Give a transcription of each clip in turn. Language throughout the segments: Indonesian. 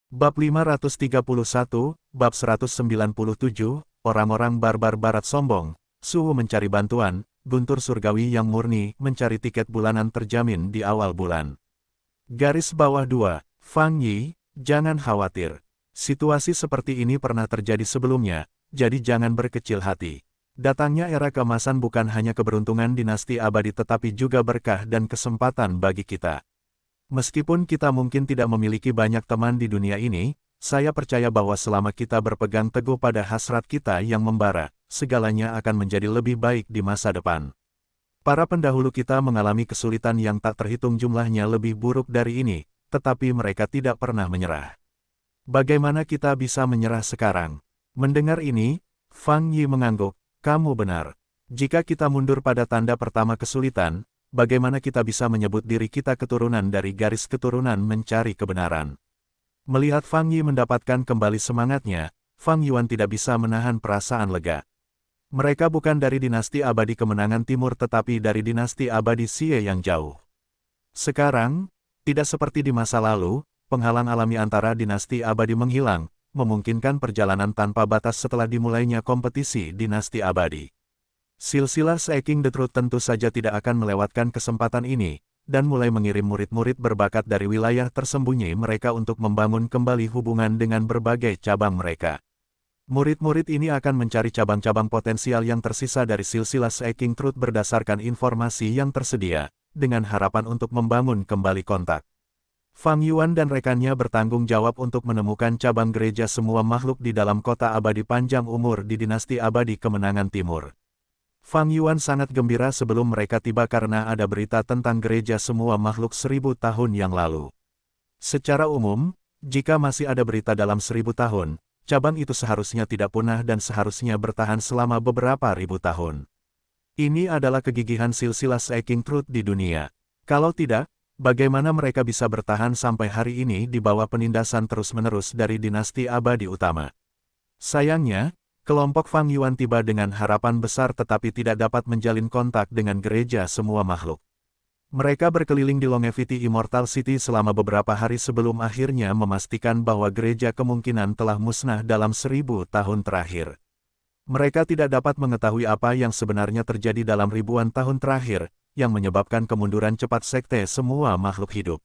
Bab 531, Bab 197, Orang-orang barbar barat sombong, Suhu mencari bantuan, Guntur surgawi yang murni mencari tiket bulanan terjamin di awal bulan. Garis bawah 2, Fang Yi, jangan khawatir. Situasi seperti ini pernah terjadi sebelumnya, jadi jangan berkecil hati. Datangnya era keemasan bukan hanya keberuntungan dinasti abadi tetapi juga berkah dan kesempatan bagi kita. Meskipun kita mungkin tidak memiliki banyak teman di dunia ini, saya percaya bahwa selama kita berpegang teguh pada hasrat kita yang membara, segalanya akan menjadi lebih baik di masa depan. Para pendahulu kita mengalami kesulitan yang tak terhitung jumlahnya lebih buruk dari ini, tetapi mereka tidak pernah menyerah. Bagaimana kita bisa menyerah sekarang? Mendengar ini, Fang Yi mengangguk, kamu benar. Jika kita mundur pada tanda pertama kesulitan, bagaimana kita bisa menyebut diri kita keturunan dari garis keturunan mencari kebenaran? Melihat Fang Yi mendapatkan kembali semangatnya, Fang Yuan tidak bisa menahan perasaan lega. Mereka bukan dari dinasti abadi kemenangan timur tetapi dari dinasti abadi Xie yang jauh. Sekarang, tidak seperti di masa lalu, penghalang alami antara dinasti abadi menghilang, memungkinkan perjalanan tanpa batas setelah dimulainya kompetisi dinasti abadi. Silsilah Seeking the Truth tentu saja tidak akan melewatkan kesempatan ini, dan mulai mengirim murid-murid berbakat dari wilayah tersembunyi mereka untuk membangun kembali hubungan dengan berbagai cabang mereka. Murid-murid ini akan mencari cabang-cabang potensial yang tersisa dari silsilah Seeking Truth berdasarkan informasi yang tersedia, dengan harapan untuk membangun kembali kontak. Fang Yuan dan rekannya bertanggung jawab untuk menemukan cabang gereja semua makhluk di dalam kota abadi panjang umur di dinasti abadi kemenangan timur. Fang Yuan sangat gembira sebelum mereka tiba karena ada berita tentang gereja semua makhluk 1000 tahun yang lalu. Secara umum, jika masih ada berita dalam 1000 tahun, cabang itu seharusnya tidak punah dan seharusnya bertahan selama beberapa ribu tahun. Ini adalah kegigihan silsilah Seeking Truth di dunia. Kalau tidak, bagaimana mereka bisa bertahan sampai hari ini di bawah penindasan terus-menerus dari dinasti abadi utama? Sayangnya, kelompok Fang Yuan tiba dengan harapan besar tetapi tidak dapat menjalin kontak dengan gereja semua makhluk. Mereka berkeliling di Longevity Immortal City selama beberapa hari sebelum akhirnya memastikan bahwa gereja kemungkinan telah musnah dalam 1000 tahun terakhir. Mereka tidak dapat mengetahui apa yang sebenarnya terjadi dalam ribuan tahun terakhir, yang menyebabkan kemunduran cepat sekte semua makhluk hidup.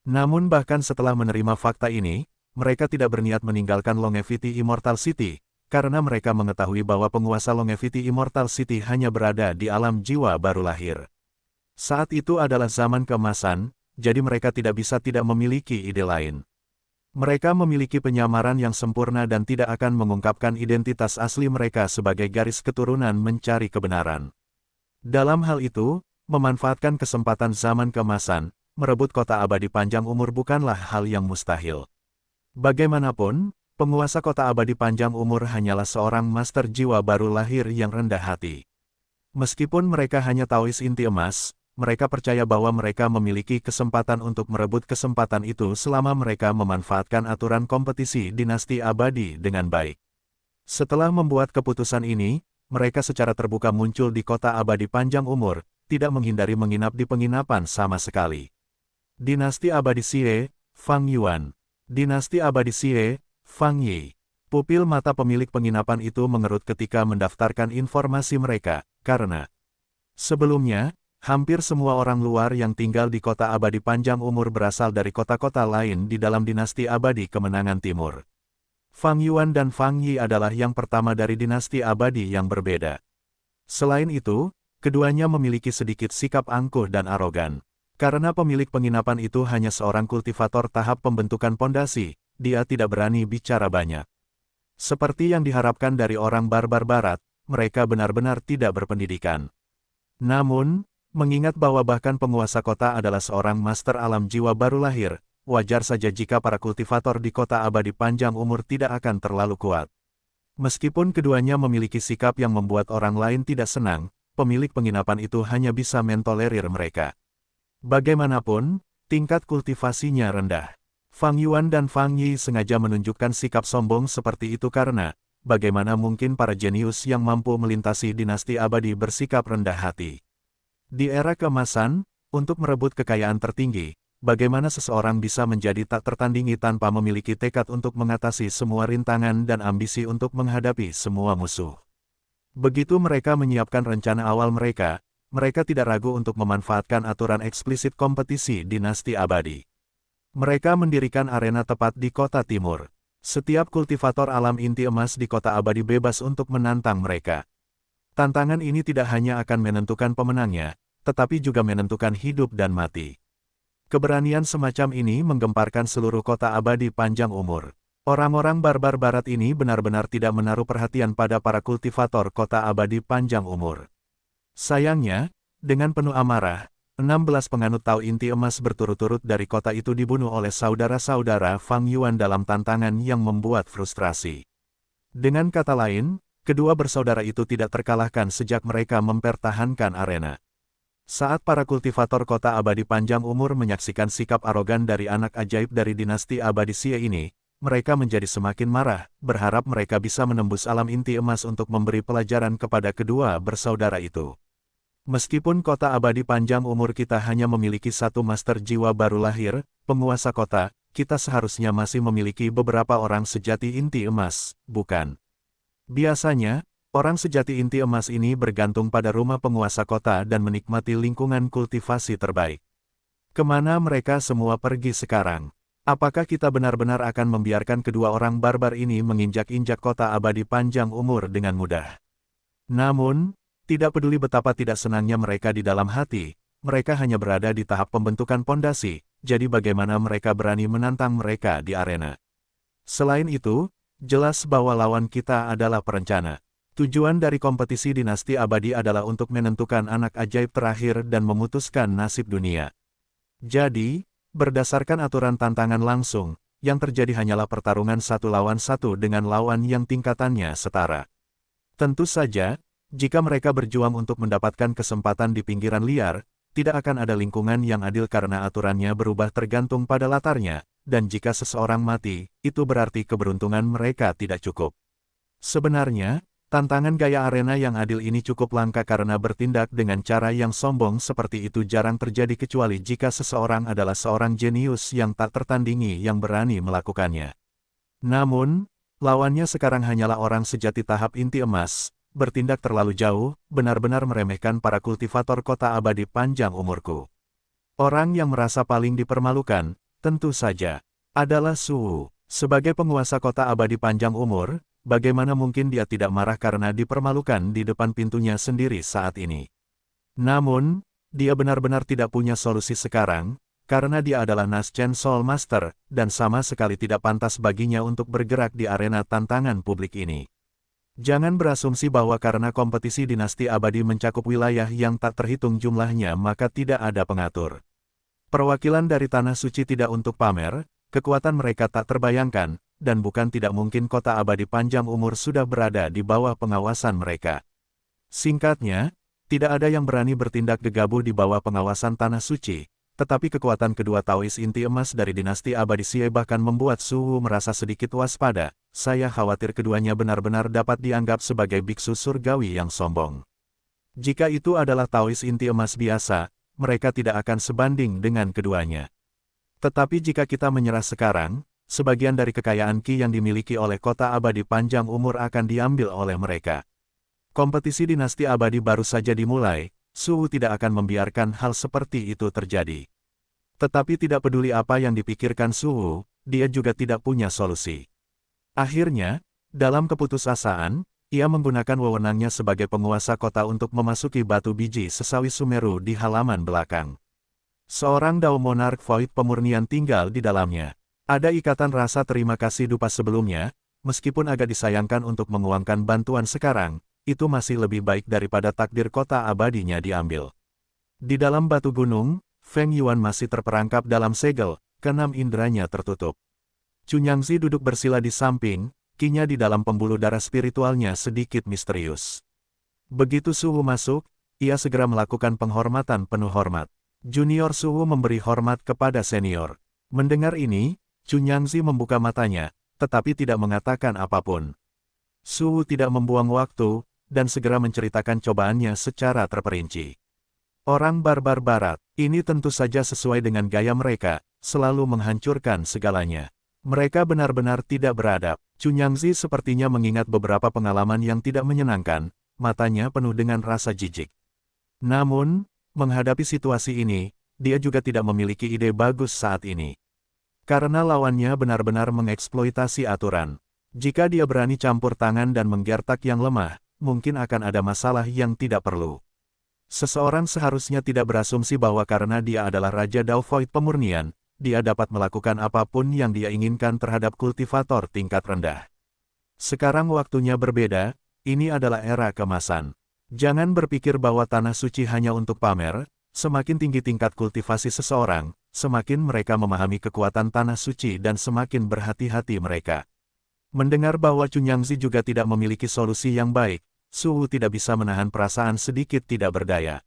Namun bahkan setelah menerima fakta ini, mereka tidak berniat meninggalkan Longevity Immortal City, karena mereka mengetahui bahwa penguasa Longevity Immortal City hanya berada di alam jiwa baru lahir. Saat itu adalah zaman keemasan, jadi mereka tidak bisa tidak memiliki ide lain. Mereka memiliki penyamaran yang sempurna dan tidak akan mengungkapkan identitas asli mereka sebagai garis keturunan mencari kebenaran. Dalam hal itu, memanfaatkan kesempatan zaman keemasan, merebut kota abadi panjang umur bukanlah hal yang mustahil. Bagaimanapun, penguasa kota abadi panjang umur hanyalah seorang master jiwa baru lahir yang rendah hati. Meskipun mereka hanya Taois inti emas, mereka percaya bahwa mereka memiliki kesempatan untuk merebut kesempatan itu selama mereka memanfaatkan aturan kompetisi dinasti abadi dengan baik. Setelah membuat keputusan ini, mereka secara terbuka muncul di kota abadi panjang umur, tidak menghindari menginap di penginapan sama sekali. Dinasti abadi Xie, Fang Yuan. Dinasti abadi Xie, Fang Yi. Pupil mata pemilik penginapan itu mengerut ketika mendaftarkan informasi mereka, karena sebelumnya, hampir semua orang luar yang tinggal di kota abadi panjang umur berasal dari kota-kota lain di dalam dinasti abadi kemenangan timur. Fang Yuan dan Fang Yi adalah yang pertama dari dinasti abadi yang berbeda. Selain itu, keduanya memiliki sedikit sikap angkuh dan arogan. Karena pemilik penginapan itu hanya seorang kultivator tahap pembentukan pondasi, dia tidak berani bicara banyak. Seperti yang diharapkan dari orang barbar barat, mereka benar-benar tidak berpendidikan. Namun, mengingat bahwa bahkan penguasa kota adalah seorang master alam jiwa baru lahir, wajar saja jika para kultivator di kota abadi panjang umur tidak akan terlalu kuat. Meskipun keduanya memiliki sikap yang membuat orang lain tidak senang, pemilik penginapan itu hanya bisa mentolerir mereka. Bagaimanapun, tingkat kultivasinya rendah. Fang Yuan dan Fang Yi sengaja menunjukkan sikap sombong seperti itu karena, bagaimana mungkin para jenius yang mampu melintasi dinasti abadi bersikap rendah hati. Di era keemasan, untuk merebut kekayaan tertinggi, bagaimana seseorang bisa menjadi tak tertandingi tanpa memiliki tekad untuk mengatasi semua rintangan dan ambisi untuk menghadapi semua musuh. Begitu mereka menyiapkan rencana awal mereka tidak ragu untuk memanfaatkan aturan eksplisit kompetisi dinasti abadi. Mereka mendirikan arena tepat di kota timur. Setiap kultivator alam inti emas di kota abadi bebas untuk menantang mereka. Tantangan ini tidak hanya akan menentukan pemenangnya, tetapi juga menentukan hidup dan mati. Keberanian semacam ini menggemparkan seluruh kota abadi panjang umur. Orang-orang barbar barat ini benar-benar tidak menaruh perhatian pada para kultivator kota abadi panjang umur. Sayangnya, dengan penuh amarah, 16 penganut Tao inti emas berturut-turut dari kota itu dibunuh oleh saudara-saudara Fang Yuan dalam tantangan yang membuat frustrasi. Dengan kata lain, kedua bersaudara itu tidak terkalahkan sejak mereka mempertahankan arena. Saat para kultivator kota abadi panjang umur menyaksikan sikap arogan dari anak ajaib dari dinasti abadi Xie ini, mereka menjadi semakin marah, berharap mereka bisa menembus alam inti emas untuk memberi pelajaran kepada kedua bersaudara itu. Meskipun kota abadi panjang umur kita hanya memiliki satu master jiwa baru lahir, penguasa kota, kita seharusnya masih memiliki beberapa orang sejati inti emas, bukan? Biasanya, orang sejati inti emas ini bergantung pada rumah penguasa kota dan menikmati lingkungan kultivasi terbaik. Kemana mereka semua pergi sekarang? Apakah kita benar-benar akan membiarkan kedua orang barbar ini menginjak-injak kota abadi panjang umur dengan mudah? Namun, tidak peduli betapa tidak senangnya mereka di dalam hati, mereka hanya berada di tahap pembentukan pondasi, jadi bagaimana mereka berani menantang mereka di arena. Selain itu, jelas bahwa lawan kita adalah perencana. Tujuan dari kompetisi dinasti abadi adalah untuk menentukan anak ajaib terakhir dan memutuskan nasib dunia. Jadi, berdasarkan aturan tantangan langsung, yang terjadi hanyalah pertarungan satu lawan satu dengan lawan yang tingkatannya setara. Tentu saja, jika mereka berjuang untuk mendapatkan kesempatan di pinggiran liar, tidak akan ada lingkungan yang adil karena aturannya berubah tergantung pada latarnya, dan jika seseorang mati, itu berarti keberuntungan mereka tidak cukup. Sebenarnya, tantangan gaya arena yang adil ini cukup langka karena bertindak dengan cara yang sombong seperti itu jarang terjadi kecuali jika seseorang adalah seorang jenius yang tak tertandingi yang berani melakukannya. Namun, lawannya sekarang hanyalah orang sejati tahap inti emas, bertindak terlalu jauh, benar-benar meremehkan para kultivator kota abadi panjang umurku. Orang yang merasa paling dipermalukan, tentu saja, adalah Su Wu. Sebagai penguasa kota abadi panjang umur, bagaimana mungkin dia tidak marah karena dipermalukan di depan pintunya sendiri saat ini. Namun, dia benar-benar tidak punya solusi sekarang, karena dia adalah Naschen Soul Master, dan sama sekali tidak pantas baginya untuk bergerak di arena tantangan publik ini. Jangan berasumsi bahwa karena kompetisi dinasti abadi mencakup wilayah yang tak terhitung jumlahnya maka tidak ada pengatur. Perwakilan dari Tanah Suci tidak untuk pamer, kekuatan mereka tak terbayangkan, dan bukan tidak mungkin kota abadi panjang umur sudah berada di bawah pengawasan mereka. Singkatnya, tidak ada yang berani bertindak gegabah di bawah pengawasan Tanah Suci, tetapi kekuatan kedua Taois inti emas dari dinasti abadi Xie bahkan membuat Su Wu merasa sedikit waspada. Saya khawatir keduanya benar-benar dapat dianggap sebagai biksu surgawi yang sombong. Jika itu adalah Taois inti emas biasa, mereka tidak akan sebanding dengan keduanya. Tetapi jika kita menyerah sekarang, sebagian dari kekayaan Qi yang dimiliki oleh kota abadi panjang umur akan diambil oleh mereka. Kompetisi dinasti abadi baru saja dimulai, Su Wu tidak akan membiarkan hal seperti itu terjadi. Tetapi tidak peduli apa yang dipikirkan Su Wu, dia juga tidak punya solusi. Akhirnya, dalam keputusasaan, ia menggunakan wewenangnya sebagai penguasa kota untuk memasuki batu biji sesawi Sumeru di halaman belakang. Seorang Dao Monarch Void pemurnian tinggal di dalamnya. Ada ikatan rasa terima kasih dupa sebelumnya, meskipun agak disayangkan untuk menguangkan bantuan sekarang, itu masih lebih baik daripada takdir kota abadinya diambil. Di dalam batu gunung, Feng Yuan masih terperangkap dalam segel, keenam inderanya tertutup. Cunyangzi duduk bersila di samping, Qi-nya di dalam pembuluh darah spiritualnya sedikit misterius. Begitu Su Wu masuk, ia segera melakukan penghormatan penuh hormat. Junior Su Wu memberi hormat kepada senior. Mendengar ini, Cunyangzi membuka matanya, tetapi tidak mengatakan apapun. Su Wu tidak membuang waktu, dan segera menceritakan cobaannya secara terperinci. Orang barbar barat, ini tentu saja sesuai dengan gaya mereka, selalu menghancurkan segalanya. Mereka benar-benar tidak beradab. Cunyangzi sepertinya mengingat beberapa pengalaman yang tidak menyenangkan, matanya penuh dengan rasa jijik. Namun, menghadapi situasi ini, dia juga tidak memiliki ide bagus saat ini. Karena lawannya benar-benar mengeksploitasi aturan. Jika dia berani campur tangan dan menggertak yang lemah, mungkin akan ada masalah yang tidak perlu. Seseorang seharusnya tidak berasumsi bahwa karena dia adalah Raja Dao Void pemurnian, dia dapat melakukan apapun yang dia inginkan terhadap kultivator tingkat rendah. Sekarang waktunya berbeda, ini adalah era kemasan. Jangan berpikir bahwa tanah suci hanya untuk pamer, semakin tinggi tingkat kultivasi seseorang, semakin mereka memahami kekuatan tanah suci dan semakin berhati-hati mereka. Mendengar bahwa Cunyangzi juga tidak memiliki solusi yang baik, Suhu tidak bisa menahan perasaan sedikit tidak berdaya.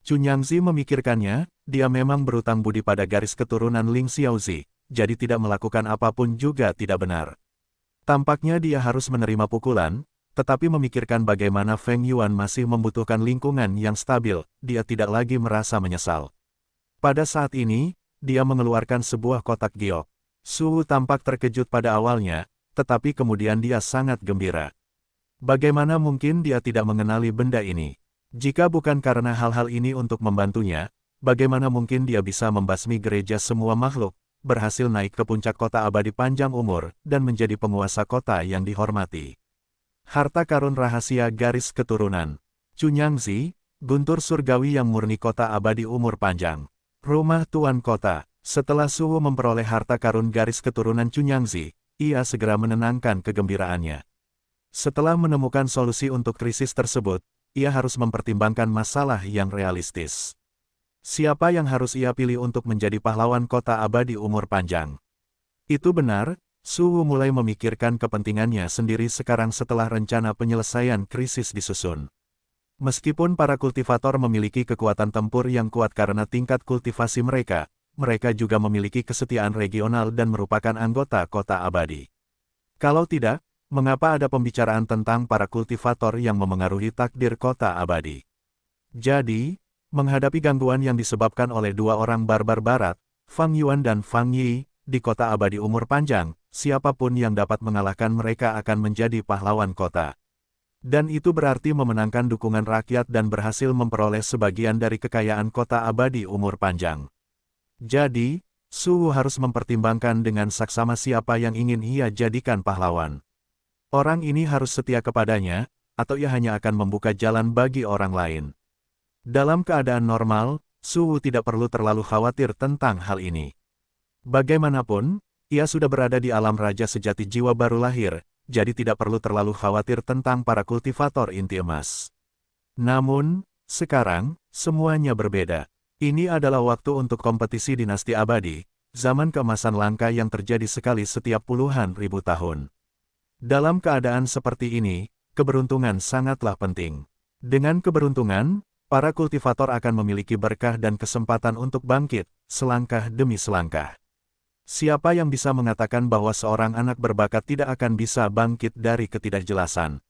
Cunyangzi memikirkannya, dia memang berutang budi pada garis keturunan Ling Xiaozi, jadi tidak melakukan apapun juga tidak benar. Tampaknya dia harus menerima pukulan, tetapi memikirkan bagaimana Feng Yuan masih membutuhkan lingkungan yang stabil, dia tidak lagi merasa menyesal. Pada saat ini, dia mengeluarkan sebuah kotak giok. Suhu tampak terkejut pada awalnya, tetapi kemudian dia sangat gembira. Bagaimana mungkin dia tidak mengenali benda ini? Jika bukan karena hal-hal ini untuk membantunya, bagaimana mungkin dia bisa membasmi gereja semua makhluk, berhasil naik ke puncak kota abadi panjang umur, dan menjadi penguasa kota yang dihormati? Harta karun rahasia garis keturunan. Cunyangzi, guntur surgawi yang murni kota abadi umur panjang. Rumah Tuan Kota. Setelah Suhu memperoleh harta karun garis keturunan Cunyangzi, ia segera menenangkan kegembiraannya. Setelah menemukan solusi untuk krisis tersebut, ia harus mempertimbangkan masalah yang realistis. Siapa yang harus ia pilih untuk menjadi pahlawan kota abadi umur panjang? Itu benar, Suhu mulai memikirkan kepentingannya sendiri sekarang setelah rencana penyelesaian krisis disusun. Meskipun para kultivator memiliki kekuatan tempur yang kuat karena tingkat kultivasi mereka, mereka juga memiliki kesetiaan regional dan merupakan anggota kota abadi. Kalau tidak, mengapa ada pembicaraan tentang para kultivator yang memengaruhi takdir kota abadi? Jadi, menghadapi gangguan yang disebabkan oleh dua orang barbar barat, Fang Yuan dan Fang Yi, di kota abadi umur panjang, siapapun yang dapat mengalahkan mereka akan menjadi pahlawan kota. Dan itu berarti memenangkan dukungan rakyat dan berhasil memperoleh sebagian dari kekayaan kota abadi umur panjang. Jadi, Suhu harus mempertimbangkan dengan saksama siapa yang ingin ia jadikan pahlawan. Orang ini harus setia kepadanya, atau ia hanya akan membuka jalan bagi orang lain. Dalam keadaan normal, Suhu tidak perlu terlalu khawatir tentang hal ini. Bagaimanapun, ia sudah berada di alam raja sejati jiwa baru lahir, jadi tidak perlu terlalu khawatir tentang para kultivator inti emas. Namun, sekarang, semuanya berbeda. Ini adalah waktu untuk kompetisi dinasti abadi, zaman keemasan langka yang terjadi sekali setiap puluhan ribu tahun. Dalam keadaan seperti ini, keberuntungan sangatlah penting. Dengan keberuntungan, para kultivator akan memiliki berkah dan kesempatan untuk bangkit, selangkah demi selangkah. Siapa yang bisa mengatakan bahwa seorang anak berbakat tidak akan bisa bangkit dari ketidakjelasan?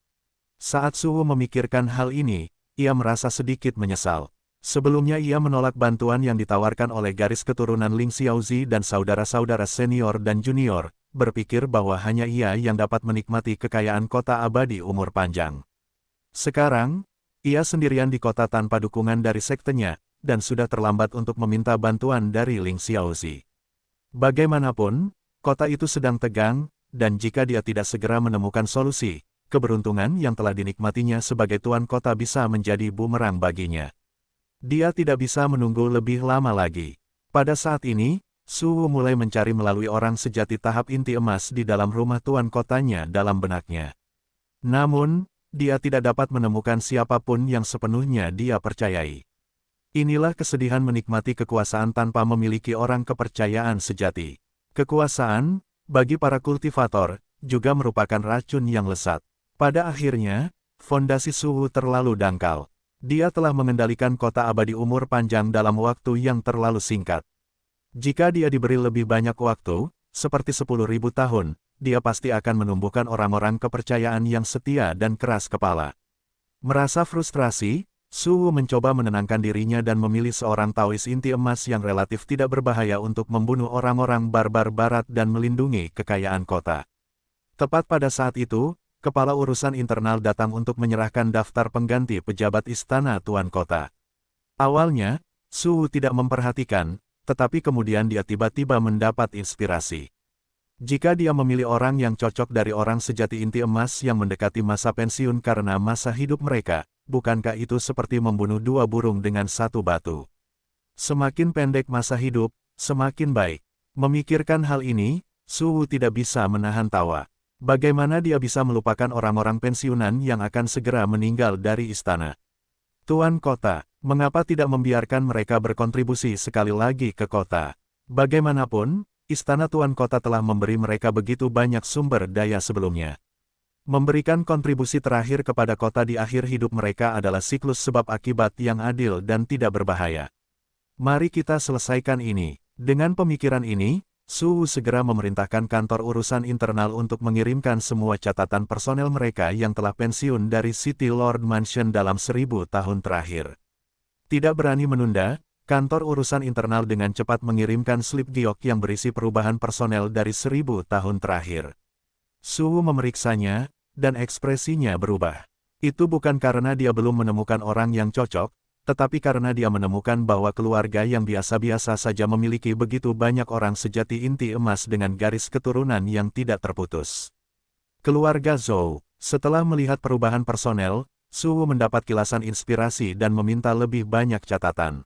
Saat Suhu memikirkan hal ini, ia merasa sedikit menyesal. Sebelumnya ia menolak bantuan yang ditawarkan oleh garis keturunan Ling Xiaozi dan saudara-saudara senior dan junior, berpikir bahwa hanya ia yang dapat menikmati kekayaan kota abadi umur panjang. Sekarang, ia sendirian di kota tanpa dukungan dari sektenya, dan sudah terlambat untuk meminta bantuan dari Ling Xiaozi. Bagaimanapun, kota itu sedang tegang, dan jika dia tidak segera menemukan solusi, keberuntungan yang telah dinikmatinya sebagai tuan kota bisa menjadi bumerang baginya. Dia tidak bisa menunggu lebih lama lagi. Pada saat ini, Suhu mulai mencari melalui orang sejati tahap inti emas di dalam rumah tuan kotanya dalam benaknya. Namun, dia tidak dapat menemukan siapapun yang sepenuhnya dia percayai. Inilah kesedihan menikmati kekuasaan tanpa memiliki orang kepercayaan sejati. Kekuasaan, bagi para kultivator, juga merupakan racun yang lesat. Pada akhirnya, fondasi Suhu terlalu dangkal. Dia telah mengendalikan kota abadi umur panjang dalam waktu yang terlalu singkat. Jika dia diberi lebih banyak waktu, seperti 10.000 tahun, dia pasti akan menumbuhkan orang-orang kepercayaan yang setia dan keras kepala. Merasa frustrasi, Suwu mencoba menenangkan dirinya dan memilih seorang Taois inti emas yang relatif tidak berbahaya untuk membunuh orang-orang barbar barat dan melindungi kekayaan kota. Tepat pada saat itu, kepala urusan internal datang untuk menyerahkan daftar pengganti pejabat istana tuan kota. Awalnya, Suwu tidak memperhatikan, tetapi kemudian dia tiba-tiba mendapat inspirasi. Jika dia memilih orang yang cocok dari orang sejati inti emas yang mendekati masa pensiun karena masa hidup mereka, bukankah itu seperti membunuh dua burung dengan satu batu? Semakin pendek masa hidup, semakin baik. Memikirkan hal ini, Suwu tidak bisa menahan tawa. Bagaimana dia bisa melupakan orang-orang pensiunan yang akan segera meninggal dari istana? Tuan kota, mengapa tidak membiarkan mereka berkontribusi sekali lagi ke kota? Bagaimanapun, istana tuan kota telah memberi mereka begitu banyak sumber daya sebelumnya. Memberikan kontribusi terakhir kepada kota di akhir hidup mereka adalah siklus sebab akibat yang adil dan tidak berbahaya. Mari kita selesaikan ini. Dengan pemikiran ini, Suwu segera memerintahkan kantor urusan internal untuk mengirimkan semua catatan personel mereka yang telah pensiun dari City Lord Mansion dalam 1000 tahun terakhir. Tidak berani menunda, kantor urusan internal dengan cepat mengirimkan slip giok yang berisi perubahan personel dari 1000 tahun terakhir. Suwu memeriksanya, dan ekspresinya berubah. Itu bukan karena dia belum menemukan orang yang cocok, tetapi karena dia menemukan bahwa keluarga yang biasa-biasa saja memiliki begitu banyak orang sejati inti emas dengan garis keturunan yang tidak terputus. Keluarga Zhou, setelah melihat perubahan personel, Suwu mendapat kilasan inspirasi dan meminta lebih banyak catatan.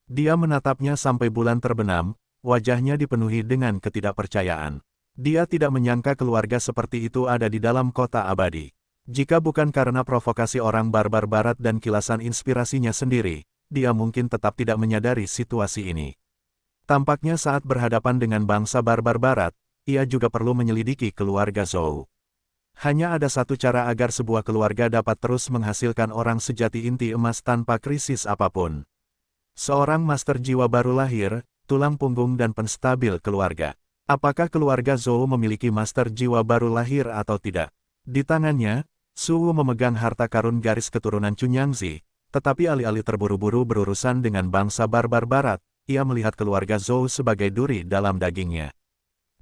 Dia menatapnya sampai bulan terbenam, wajahnya dipenuhi dengan ketidakpercayaan. Dia tidak menyangka keluarga seperti itu ada di dalam kota abadi. Jika bukan karena provokasi orang barbar barat dan kilasan inspirasinya sendiri, dia mungkin tetap tidak menyadari situasi ini. Tampaknya saat berhadapan dengan bangsa barbar barat, ia juga perlu menyelidiki keluarga Zhou. Hanya ada satu cara agar sebuah keluarga dapat terus menghasilkan orang sejati inti emas tanpa krisis apapun. Seorang master jiwa baru lahir, tulang punggung dan penstabil keluarga. Apakah keluarga Zhou memiliki master jiwa baru lahir atau tidak? Di tangannya, Suwu memegang harta karun garis keturunan Cunyangzi, tetapi alih-alih terburu-buru berurusan dengan bangsa barbar barat, ia melihat keluarga Zhou sebagai duri dalam dagingnya.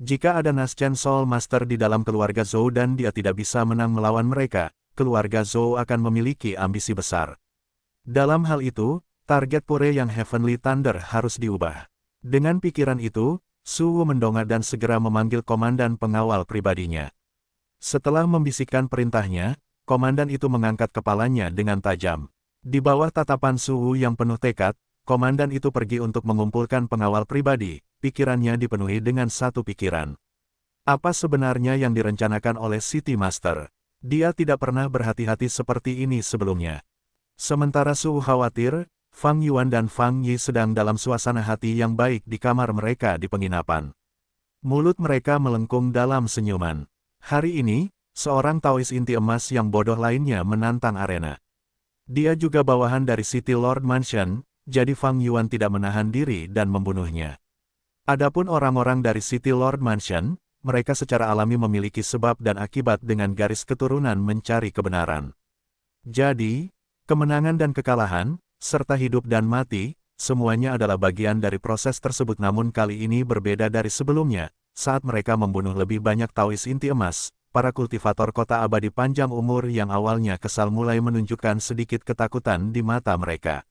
Jika ada Naschen Soul Master di dalam keluarga Zhou dan dia tidak bisa menang melawan mereka, keluarga Zhou akan memiliki ambisi besar. Dalam hal itu, target pure yang Heavenly Thunder harus diubah. Dengan pikiran itu, Suwu mendongak dan segera memanggil komandan pengawal pribadinya. Setelah membisikkan perintahnya, komandan itu mengangkat kepalanya dengan tajam. Di bawah tatapan Suwu yang penuh tekad, komandan itu pergi untuk mengumpulkan pengawal pribadi, pikirannya dipenuhi dengan satu pikiran. Apa sebenarnya yang direncanakan oleh City Master? Dia tidak pernah berhati-hati seperti ini sebelumnya. Sementara Suwu khawatir, Fang Yuan dan Fang Yi sedang dalam suasana hati yang baik di kamar mereka di penginapan. Mulut mereka melengkung dalam senyuman. Hari ini, seorang Taois inti emas yang bodoh lainnya menantang arena. Dia juga bawahan dari City Lord Mansion, jadi Fang Yuan tidak menahan diri dan membunuhnya. Adapun orang-orang dari City Lord Mansion, mereka secara alami memiliki sebab dan akibat dengan garis keturunan mencari kebenaran. Jadi, kemenangan dan kekalahan, serta hidup dan mati, semuanya adalah bagian dari proses tersebut namun kali ini berbeda dari sebelumnya, saat mereka membunuh lebih banyak Taois inti emas, para kultivator kota abadi panjang umur yang awalnya kesal mulai menunjukkan sedikit ketakutan di mata mereka.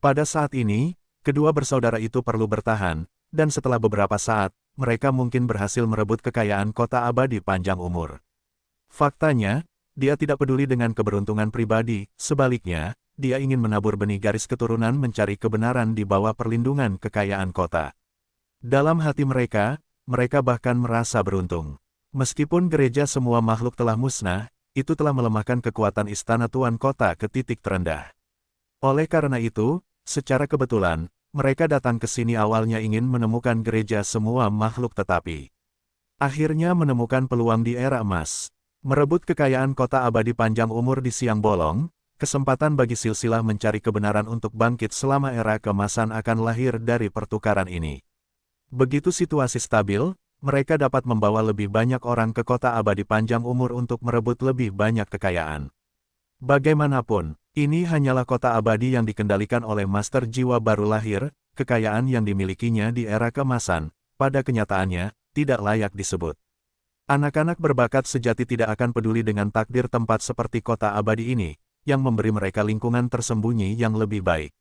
Pada saat ini, kedua bersaudara itu perlu bertahan, dan setelah beberapa saat, mereka mungkin berhasil merebut kekayaan kota abadi panjang umur. Faktanya, dia tidak peduli dengan keberuntungan pribadi, sebaliknya, dia ingin menabur benih garis keturunan mencari kebenaran di bawah perlindungan kekayaan kota. Dalam hati mereka, mereka bahkan merasa beruntung. Meskipun gereja semua makhluk telah musnah, itu telah melemahkan kekuatan istana tuan kota ke titik terendah. Oleh karena itu, secara kebetulan, mereka datang ke sini awalnya ingin menemukan gereja semua makhluk tetapi akhirnya menemukan peluang di era emas. Merebut kekayaan kota abadi panjang umur di siang bolong, kesempatan bagi silsilah mencari kebenaran untuk bangkit selama era keemasan akan lahir dari pertukaran ini. Begitu situasi stabil, mereka dapat membawa lebih banyak orang ke kota abadi panjang umur untuk merebut lebih banyak kekayaan. Bagaimanapun, Ini hanyalah kota abadi yang dikendalikan oleh Master Jiwa Baru Lahir, kekayaan yang dimilikinya di era keemasan, pada kenyataannya, tidak layak disebut. Anak-anak berbakat sejati tidak akan peduli dengan takdir tempat seperti kota abadi ini, yang memberi mereka lingkungan tersembunyi yang lebih baik.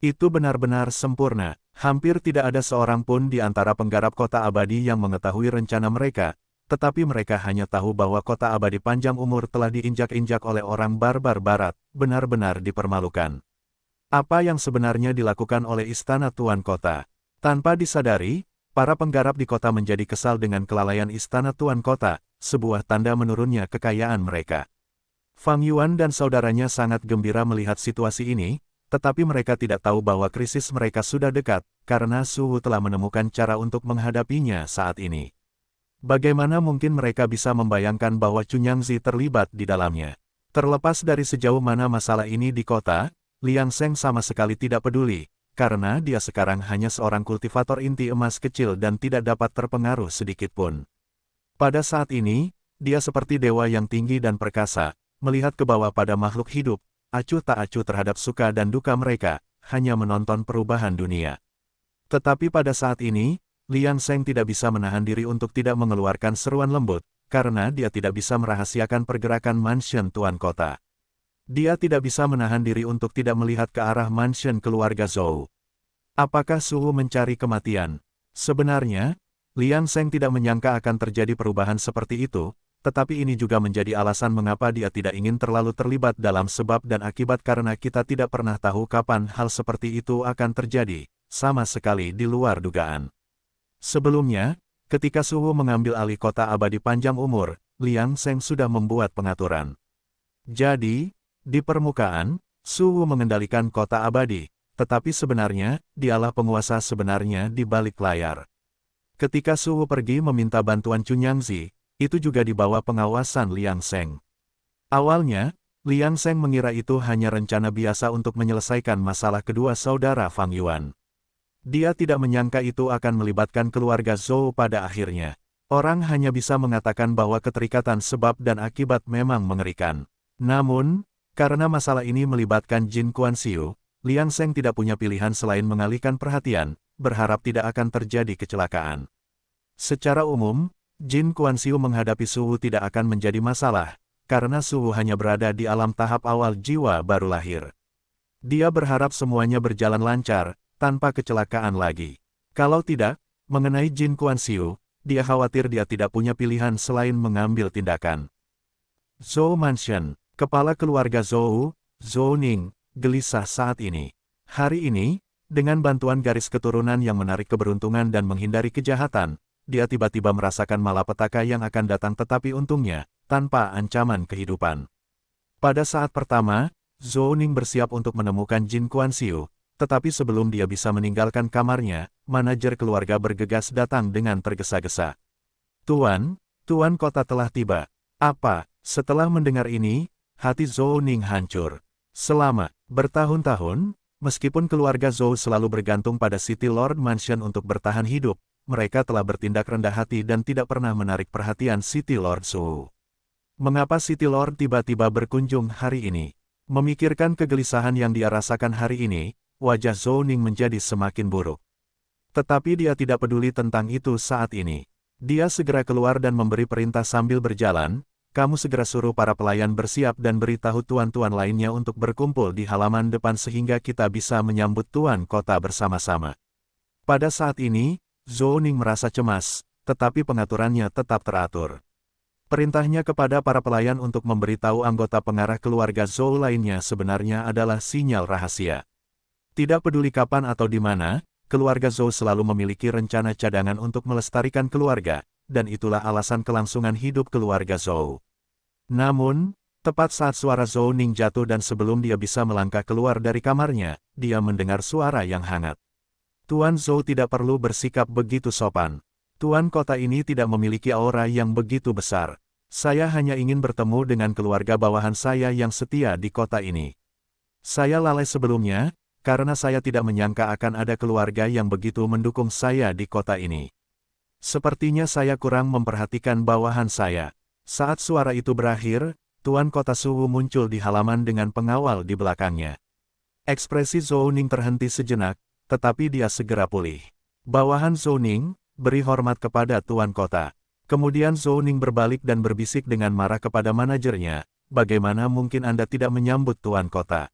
Itu benar-benar sempurna, hampir tidak ada seorang pun di antara penggarap kota abadi yang mengetahui rencana mereka, tetapi mereka hanya tahu bahwa kota abadi panjang umur telah diinjak-injak oleh orang barbar barat, benar-benar dipermalukan. Apa yang sebenarnya dilakukan oleh istana Tuan Kota? Tanpa disadari, para penggarap di kota menjadi kesal dengan kelalaian istana Tuan Kota, sebuah tanda menurunnya kekayaan mereka. Fang Yuan dan saudaranya sangat gembira melihat situasi ini, tetapi mereka tidak tahu bahwa krisis mereka sudah dekat, karena Su Wu telah menemukan cara untuk menghadapinya saat ini. Bagaimana mungkin mereka bisa membayangkan bahwa Cunyangzi terlibat di dalamnya? Terlepas dari sejauh mana masalah ini di kota, Liang Seng sama sekali tidak peduli, karena dia sekarang hanya seorang kultivator inti emas kecil dan tidak dapat terpengaruh sedikitpun. Pada saat ini, dia seperti dewa yang tinggi dan perkasa, melihat ke bawah pada makhluk hidup, acuh tak acuh terhadap suka dan duka mereka, hanya menonton perubahan dunia. Tetapi pada saat ini, Liang Seng tidak bisa menahan diri untuk tidak mengeluarkan seruan lembut, karena dia tidak bisa merahasiakan pergerakan mansion Tuan Kota. Dia tidak bisa menahan diri untuk tidak melihat ke arah mansion keluarga Zhou. Apakah Su Wu mencari kematian? Sebenarnya, Liang Seng tidak menyangka akan terjadi perubahan seperti itu, tetapi ini juga menjadi alasan mengapa dia tidak ingin terlalu terlibat dalam sebab dan akibat karena kita tidak pernah tahu kapan hal seperti itu akan terjadi, sama sekali di luar dugaan. Sebelumnya, ketika Su Wu mengambil alih kota abadi panjang umur, Liang Seng sudah membuat pengaturan. Jadi, di permukaan, Su Wu mengendalikan kota abadi, tetapi sebenarnya, dialah penguasa sebenarnya di balik layar. Ketika Su Wu pergi meminta bantuan Cunyangzi, itu juga di bawah pengawasan Liang Seng. Awalnya, Liang Seng mengira itu hanya rencana biasa untuk menyelesaikan masalah kedua saudara Fang Yuan. Dia tidak menyangka itu akan melibatkan keluarga Zhou pada akhirnya. Orang hanya bisa mengatakan bahwa keterikatan sebab dan akibat memang mengerikan. Namun, karena masalah ini melibatkan Jin Kuan-Siu, Liang Seng tidak punya pilihan selain mengalihkan perhatian, berharap tidak akan terjadi kecelakaan. Secara umum, Jin Kuan-Siu menghadapi Su Wu tidak akan menjadi masalah, karena Su Wu hanya berada di alam tahap awal jiwa baru lahir. Dia berharap semuanya berjalan lancar, tanpa kecelakaan lagi. Kalau tidak, mengenai Jin Kuan-Siu, dia khawatir dia tidak punya pilihan selain mengambil tindakan. Zhou Mansion, kepala keluarga Zhou, Zhou Ning, gelisah saat ini. Hari ini, dengan bantuan garis keturunan yang menarik keberuntungan dan menghindari kejahatan, dia tiba-tiba merasakan malapetaka yang akan datang tetapi untungnya, tanpa ancaman kehidupan. Pada saat pertama, Zhou Ning bersiap untuk menemukan Jin Kuan-Siu, tetapi sebelum dia bisa meninggalkan kamarnya, manajer keluarga bergegas datang dengan tergesa-gesa. Tuan Kota telah tiba. Apa? Setelah mendengar ini, hati Zhou Ning hancur. Selama bertahun-tahun, meskipun keluarga Zhou selalu bergantung pada City Lord Mansion untuk bertahan hidup, mereka telah bertindak rendah hati dan tidak pernah menarik perhatian City Lord Zhou. Mengapa City Lord tiba-tiba berkunjung hari ini? Memikirkan kegelisahan yang dia rasakan hari ini, wajah Zhou Ning menjadi semakin buruk. Tetapi dia tidak peduli tentang itu saat ini. Dia segera keluar dan memberi perintah sambil berjalan, kamu segera suruh para pelayan bersiap dan beritahu tuan-tuan lainnya untuk berkumpul di halaman depan sehingga kita bisa menyambut Tuan Kota bersama-sama. Pada saat ini, Zhou Ning merasa cemas, tetapi pengaturannya tetap teratur. Perintahnya kepada para pelayan untuk memberitahu anggota pengarah keluarga Zhou lainnya sebenarnya adalah sinyal rahasia. Tidak peduli kapan atau di mana, keluarga Zhou selalu memiliki rencana cadangan untuk melestarikan keluarga, dan itulah alasan kelangsungan hidup keluarga Zhou. Namun, tepat saat suara Zhou Ning jatuh dan sebelum dia bisa melangkah keluar dari kamarnya, dia mendengar suara yang hangat. Tuan Zhou tidak perlu bersikap begitu sopan. Tuan Kota ini tidak memiliki aura yang begitu besar. Saya hanya ingin bertemu dengan keluarga bawahan saya yang setia di kota ini. Saya lalai sebelumnya, karena saya tidak menyangka akan ada keluarga yang begitu mendukung saya di kota ini. Sepertinya saya kurang memperhatikan bawahan saya. Saat suara itu berakhir, Tuan Kota Suwu muncul di halaman dengan pengawal di belakangnya. Ekspresi Zhou Ning terhenti sejenak, tetapi dia segera pulih. Bawahan Zhou Ning, beri hormat kepada Tuan Kota. Kemudian Zhou Ning berbalik dan berbisik dengan marah kepada manajernya, bagaimana mungkin Anda tidak menyambut Tuan Kota?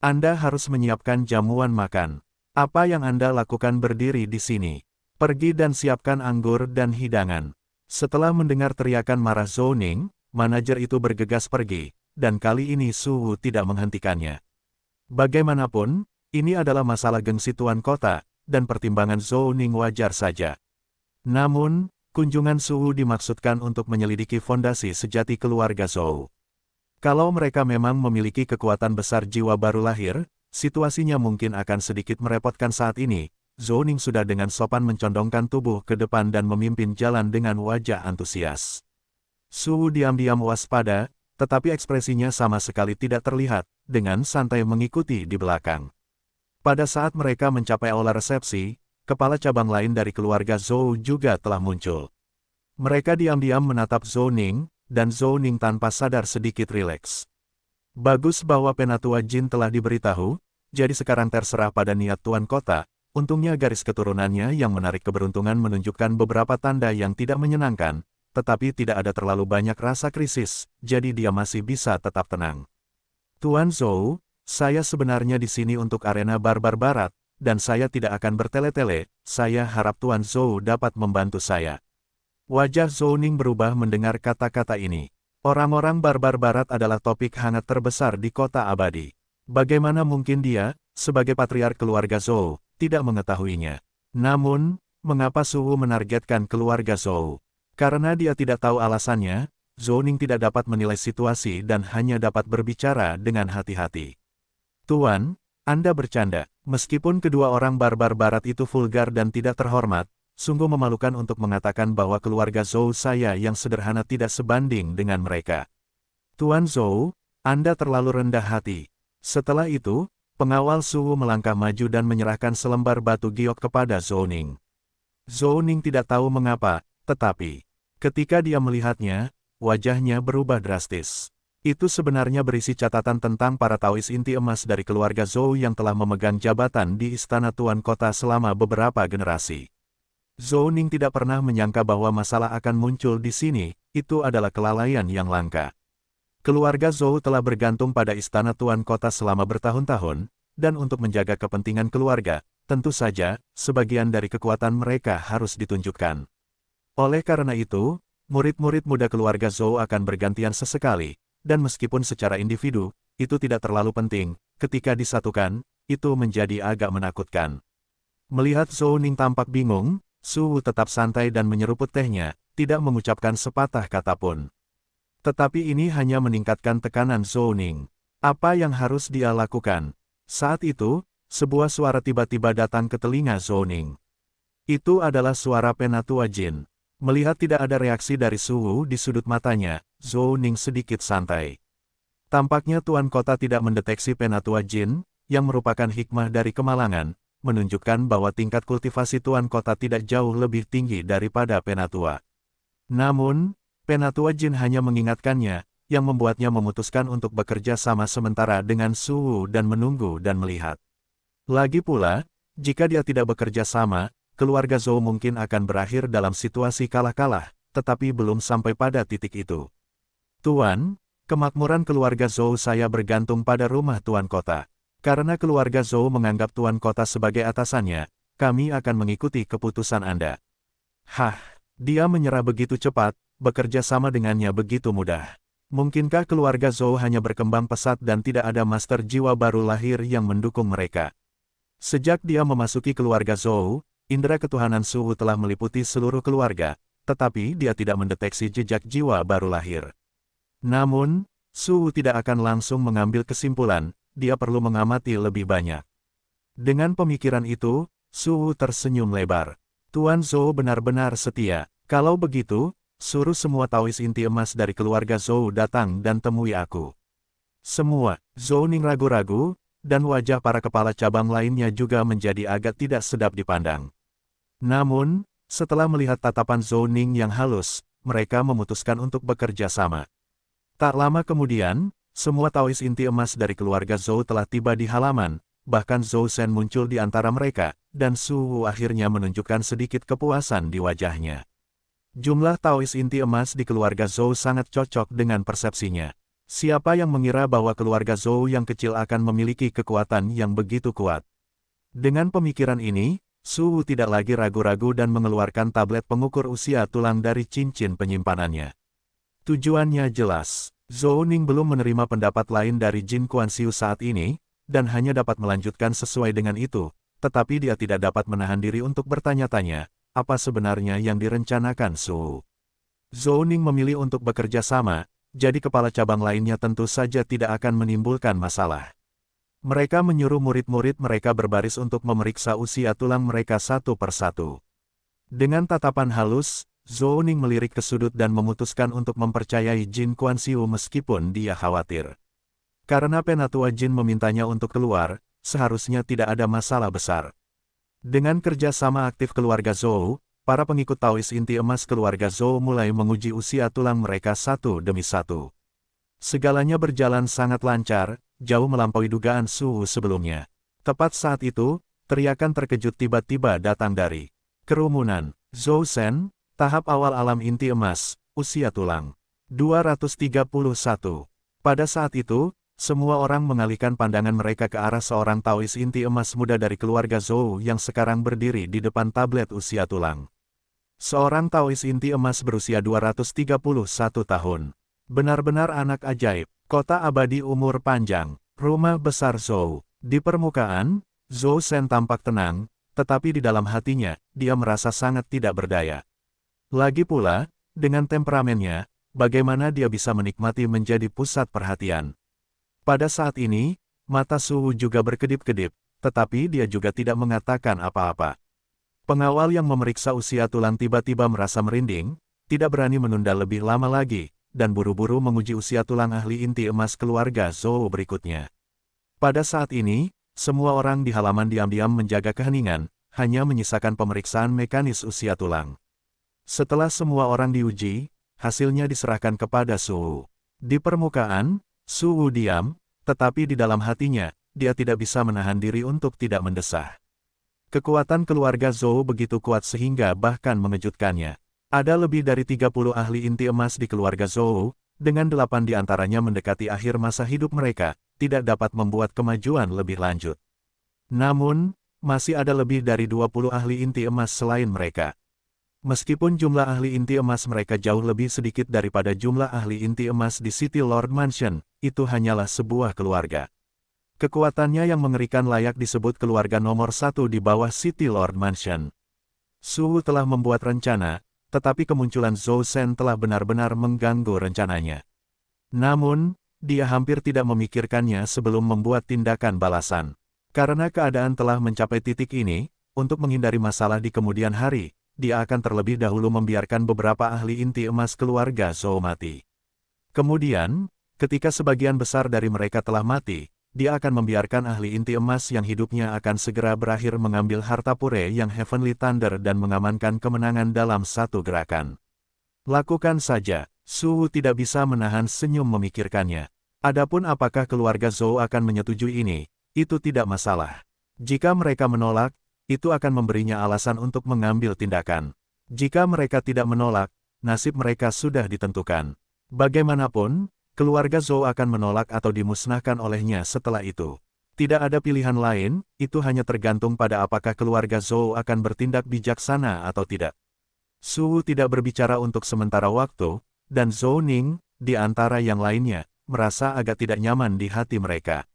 Anda harus menyiapkan jamuan makan. Apa yang Anda lakukan berdiri di sini? Pergi dan siapkan anggur dan hidangan. Setelah mendengar teriakan marah Zhou Ning, manajer itu bergegas pergi, dan kali ini Suwu tidak menghentikannya. Bagaimanapun, ini adalah masalah gengsi Tuan Kota, dan pertimbangan Zhou Ning wajar saja. Namun, kunjungan Suwu dimaksudkan untuk menyelidiki fondasi sejati keluarga Zhou. Kalau mereka memang memiliki kekuatan besar jiwa baru lahir, situasinya mungkin akan sedikit merepotkan saat ini. Zhou Ning sudah dengan sopan mencondongkan tubuh ke depan dan memimpin jalan dengan wajah antusias. Suwu diam-diam waspada, tetapi ekspresinya sama sekali tidak terlihat, dengan santai mengikuti di belakang. Pada saat mereka mencapai aula resepsi, kepala cabang lain dari keluarga Zhou juga telah muncul. Mereka diam-diam menatap Zhou Ning, dan Zhou Ning tanpa sadar sedikit rileks. Bagus bahwa Penatua Jin telah diberitahu, jadi sekarang terserah pada niat Tuan Kota. Untungnya garis keturunannya yang menarik keberuntungan menunjukkan beberapa tanda yang tidak menyenangkan, tetapi tidak ada terlalu banyak rasa krisis, jadi dia masih bisa tetap tenang. Tuan Zhou, saya sebenarnya di sini untuk arena barbar barat, dan saya tidak akan bertele-tele, saya harap Tuan Zhou dapat membantu saya. Wajah Zhou Ning berubah mendengar kata-kata ini. Orang-orang barbar barat adalah topik hangat terbesar di kota abadi. Bagaimana mungkin dia, sebagai patriark keluarga Zhou, tidak mengetahuinya? Namun, mengapa Suwu menargetkan keluarga Zhou? Karena dia tidak tahu alasannya, Zhou Ning tidak dapat menilai situasi dan hanya dapat berbicara dengan hati-hati. Tuan, Anda bercanda. Meskipun kedua orang barbar barat itu vulgar dan tidak terhormat, sungguh memalukan untuk mengatakan bahwa keluarga Zhou saya yang sederhana tidak sebanding dengan mereka. Tuan Zhou, Anda terlalu rendah hati. Setelah itu, pengawal Suwu melangkah maju dan menyerahkan selembar batu giok kepada Zhou Ning. Zhou Ning tidak tahu mengapa, tetapi ketika dia melihatnya, wajahnya berubah drastis. Itu sebenarnya berisi catatan tentang para Taois inti emas dari keluarga Zhou yang telah memegang jabatan di Istana Tuan Kota selama beberapa generasi. Zhou Ning tidak pernah menyangka bahwa masalah akan muncul di sini, itu adalah kelalaian yang langka. Keluarga Zhou telah bergantung pada Istana Tuan Kota selama bertahun-tahun, dan untuk menjaga kepentingan keluarga, tentu saja, sebagian dari kekuatan mereka harus ditunjukkan. Oleh karena itu, murid-murid muda keluarga Zhou akan bergantian sesekali, dan meskipun secara individu, itu tidak terlalu penting, ketika disatukan, itu menjadi agak menakutkan. Melihat Zhou Ning tampak bingung, Suwu tetap santai dan menyeruput tehnya, tidak mengucapkan sepatah kata pun. Tetapi ini hanya meningkatkan tekanan Zhou Ning. Apa yang harus dia lakukan? Saat itu, sebuah suara tiba-tiba datang ke telinga Zhou Ning. Itu adalah suara Penatua Jin. Melihat tidak ada reaksi dari Suwu di sudut matanya, Zhou Ning sedikit santai. Tampaknya Tuan Kota tidak mendeteksi Penatua Jin, yang merupakan hikmah dari kemalangan, menunjukkan bahwa tingkat kultivasi Tuan Kota tidak jauh lebih tinggi daripada Penatua. Namun, Penatua Jin hanya mengingatkannya, yang membuatnya memutuskan untuk bekerja sama sementara dengan Suwu dan menunggu dan melihat. Lagi pula, jika dia tidak bekerja sama, keluarga Zhou mungkin akan berakhir dalam situasi kalah-kalah, tetapi belum sampai pada titik itu. Tuan, kemakmuran keluarga Zhou saya bergantung pada rumah Tuan Kota. Karena keluarga Zhou menganggap Tuan Kota sebagai atasannya, kami akan mengikuti keputusan Anda. Hah, dia menyerah begitu cepat, bekerja sama dengannya begitu mudah. Mungkinkah keluarga Zhou hanya berkembang pesat dan tidak ada master jiwa baru lahir yang mendukung mereka? Sejak dia memasuki keluarga Zhou, indera ketuhanan Suwu telah meliputi seluruh keluarga, tetapi dia tidak mendeteksi jejak jiwa baru lahir. Namun, Suwu tidak akan langsung mengambil kesimpulan, dia perlu mengamati lebih banyak. Dengan pemikiran itu, Suwu tersenyum lebar. Tuan Zhou benar-benar setia. Kalau begitu, suruh semua Taois inti emas dari keluarga Zhou datang dan temui aku. Semua, Zhou Ning ragu-ragu, dan wajah para kepala cabang lainnya juga menjadi agak tidak sedap dipandang. Namun, setelah melihat tatapan Zhou Ning yang halus, mereka memutuskan untuk bekerja sama. Tak lama kemudian, semua Taois inti emas dari keluarga Zhou telah tiba di halaman, bahkan Zhou Shen muncul di antara mereka, dan Su Wu akhirnya menunjukkan sedikit kepuasan di wajahnya. Jumlah Taois inti emas di keluarga Zhou sangat cocok dengan persepsinya. Siapa yang mengira bahwa keluarga Zhou yang kecil akan memiliki kekuatan yang begitu kuat? Dengan pemikiran ini, Su Wu tidak lagi ragu-ragu dan mengeluarkan tablet pengukur usia tulang dari cincin penyimpanannya. Tujuannya jelas. Zhou Ning belum menerima pendapat lain dari Jin Kuan-Xiu saat ini, dan hanya dapat melanjutkan sesuai dengan itu, tetapi dia tidak dapat menahan diri untuk bertanya-tanya, apa sebenarnya yang direncanakan Su Wu. Zhou Ning memilih untuk bekerja sama, jadi kepala cabang lainnya tentu saja tidak akan menimbulkan masalah. Mereka menyuruh murid-murid mereka berbaris untuk memeriksa usia tulang mereka satu persatu. Dengan tatapan halus, Zhou Ning melirik ke sudut dan memutuskan untuk mempercayai Jin Kuan-Xiu meskipun dia khawatir. Karena penatua Jin memintanya untuk keluar, seharusnya tidak ada masalah besar. Dengan kerja sama aktif keluarga Zhou, para pengikut Taois inti emas keluarga Zhou mulai menguji usia tulang mereka satu demi satu. Segalanya berjalan sangat lancar, jauh melampaui dugaan Su Wu sebelumnya. Tepat saat itu, teriakan terkejut tiba-tiba datang dari kerumunan. Zhou Shen, tahap awal alam inti emas, usia tulang. 231. Pada saat itu, semua orang mengalihkan pandangan mereka ke arah seorang Taois inti emas muda dari keluarga Zhou yang sekarang berdiri di depan tablet usia tulang. Seorang Taois inti emas berusia 231 tahun. Benar-benar anak ajaib, kota abadi umur panjang, rumah besar Zhou. Di permukaan, Zhou Shen tampak tenang, tetapi di dalam hatinya, dia merasa sangat tidak berdaya. Lagi pula, dengan temperamennya, bagaimana dia bisa menikmati menjadi pusat perhatian. Pada saat ini, mata Su Wu juga berkedip-kedip, tetapi dia juga tidak mengatakan apa-apa. Pengawal yang memeriksa usia tulang tiba-tiba merasa merinding, tidak berani menunda lebih lama lagi, dan buru-buru menguji usia tulang ahli inti emas keluarga Zhou berikutnya. Pada saat ini, semua orang di halaman diam-diam menjaga keheningan, hanya menyisakan pemeriksaan mekanis usia tulang. Setelah semua orang diuji, hasilnya diserahkan kepada Su Wu. Di permukaan, Su Wu diam, tetapi di dalam hatinya, dia tidak bisa menahan diri untuk tidak mendesah. Kekuatan keluarga Zhou begitu kuat sehingga bahkan mengejutkannya. Ada lebih dari 30 ahli inti emas di keluarga Zhou, dengan 8 di antaranya mendekati akhir masa hidup mereka, tidak dapat membuat kemajuan lebih lanjut. Namun, masih ada lebih dari 20 ahli inti emas selain mereka. Meskipun jumlah ahli inti emas mereka jauh lebih sedikit daripada jumlah ahli inti emas di City Lord Mansion, itu hanyalah sebuah keluarga. Kekuatannya yang mengerikan layak disebut keluarga nomor 1 di bawah City Lord Mansion. Su Wu telah membuat rencana, tetapi kemunculan Zhou Shen telah benar-benar mengganggu rencananya. Namun, dia hampir tidak memikirkannya sebelum membuat tindakan balasan. Karena keadaan telah mencapai titik ini, untuk menghindari masalah di kemudian hari, dia akan terlebih dahulu membiarkan beberapa ahli inti emas keluarga Zhou mati. Kemudian, ketika sebagian besar dari mereka telah mati, dia akan membiarkan ahli inti emas yang hidupnya akan segera berakhir mengambil harta pure yang Heavenly Thunder dan mengamankan kemenangan dalam satu gerakan. Lakukan saja, Su Wu tidak bisa menahan senyum memikirkannya. Adapun apakah keluarga Zhou akan menyetujui ini, itu tidak masalah. Jika mereka menolak, itu akan memberinya alasan untuk mengambil tindakan. Jika mereka tidak menolak, nasib mereka sudah ditentukan. Bagaimanapun, keluarga Zhou akan menolak atau dimusnahkan olehnya setelah itu. Tidak ada pilihan lain, itu hanya tergantung pada apakah keluarga Zhou akan bertindak bijaksana atau tidak. Su Wu tidak berbicara untuk sementara waktu, dan Zhou Ning, di antara yang lainnya, merasa agak tidak nyaman di hati mereka.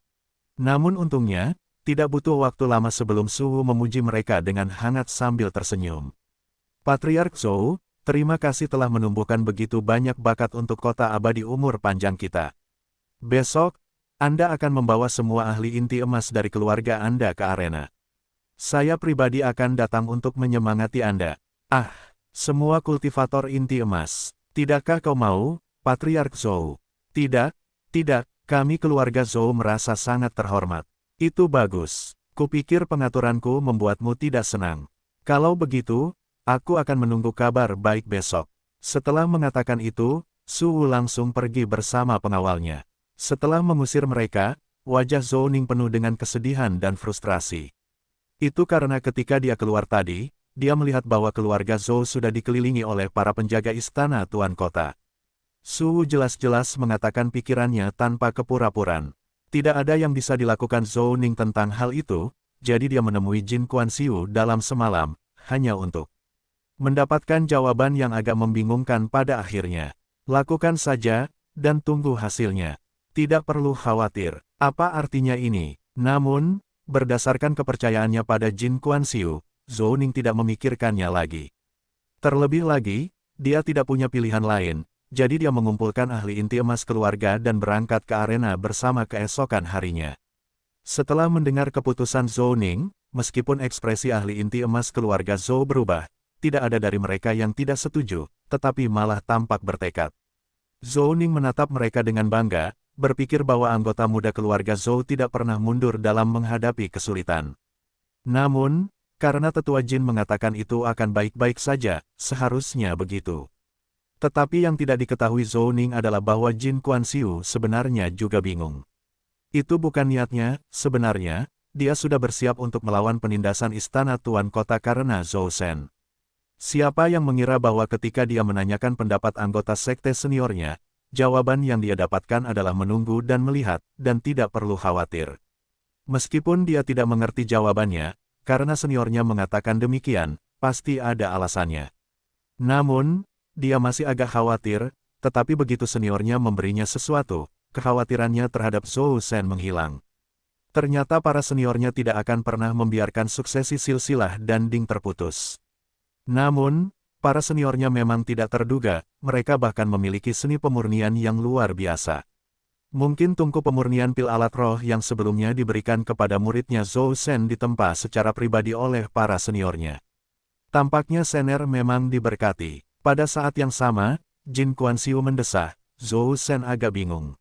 Namun untungnya, tidak butuh waktu lama sebelum Su Wu memuji mereka dengan hangat sambil tersenyum. Patriark Zhou, terima kasih telah menumbuhkan begitu banyak bakat untuk kota abadi umur panjang kita. Besok, Anda akan membawa semua ahli inti emas dari keluarga Anda ke arena. Saya pribadi akan datang untuk menyemangati Anda. Ah, semua kultivator inti emas. Tidakkah kau mau, Patriark Zhou? Tidak, tidak, kami keluarga Zhou merasa sangat terhormat. Itu bagus. Kupikir pengaturanku membuatmu tidak senang. Kalau begitu, aku akan menunggu kabar baik besok. Setelah mengatakan itu, Suwu langsung pergi bersama pengawalnya. Setelah mengusir mereka, wajah Zhou Ning penuh dengan kesedihan dan frustrasi. Itu karena ketika dia keluar tadi, dia melihat bahwa keluarga Zhou sudah dikelilingi oleh para penjaga istana Tuan Kota. Suwu jelas-jelas mengatakan pikirannya tanpa kepura-puraan. Tidak ada yang bisa dilakukan Zhou Ning tentang hal itu, jadi dia menemui Jin Guanxiu dalam semalam, hanya untuk mendapatkan jawaban yang agak membingungkan pada akhirnya. Lakukan saja, dan tunggu hasilnya. Tidak perlu khawatir. Apa artinya ini? Namun, berdasarkan kepercayaannya pada Jin Guanxiu, Zhou Ning tidak memikirkannya lagi. Terlebih lagi, dia tidak punya pilihan lain, jadi dia mengumpulkan ahli inti emas keluarga dan berangkat ke arena bersama keesokan harinya. Setelah mendengar keputusan Zhou Ning, meskipun ekspresi ahli inti emas keluarga Zhou berubah, tidak ada dari mereka yang tidak setuju, tetapi malah tampak bertekad. Zhou Ning menatap mereka dengan bangga, berpikir bahwa anggota muda keluarga Zhou tidak pernah mundur dalam menghadapi kesulitan. Namun, karena tetua Jin mengatakan itu akan baik-baik saja, seharusnya begitu. Tetapi yang tidak diketahui Zhou Ning adalah bahwa Jin Guanxiu sebenarnya juga bingung. Itu bukan niatnya, sebenarnya, dia sudah bersiap untuk melawan penindasan istana Tuan Kota karena Zhou Shen. Siapa yang mengira bahwa ketika dia menanyakan pendapat anggota sekte seniornya, jawaban yang dia dapatkan adalah menunggu dan melihat, dan tidak perlu khawatir. Meskipun dia tidak mengerti jawabannya, karena seniornya mengatakan demikian, pasti ada alasannya. Namun, dia masih agak khawatir, tetapi begitu seniornya memberinya sesuatu, kekhawatirannya terhadap Zhou Shen menghilang. Ternyata para seniornya tidak akan pernah membiarkan suksesi silsilah dan Ding terputus. Namun, para seniornya memang tidak terduga, mereka bahkan memiliki seni pemurnian yang luar biasa. Mungkin tungku pemurnian pil alat roh yang sebelumnya diberikan kepada muridnya Zhou Shen ditempa secara pribadi oleh para seniornya. Tampaknya Shener memang diberkati. Pada saat yang sama, Jin Guanxiu mendesah, Zhou Shen agak bingung.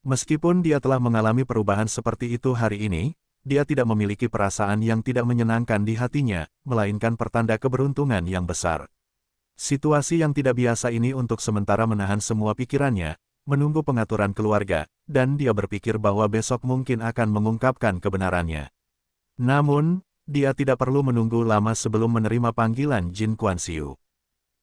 Meskipun dia telah mengalami perubahan seperti itu hari ini, dia tidak memiliki perasaan yang tidak menyenangkan di hatinya, melainkan pertanda keberuntungan yang besar. Situasi yang tidak biasa ini untuk sementara menahan semua pikirannya, menunggu pengaturan keluarga, dan dia berpikir bahwa besok mungkin akan mengungkapkan kebenarannya. Namun, dia tidak perlu menunggu lama sebelum menerima panggilan Jin Guanxiu.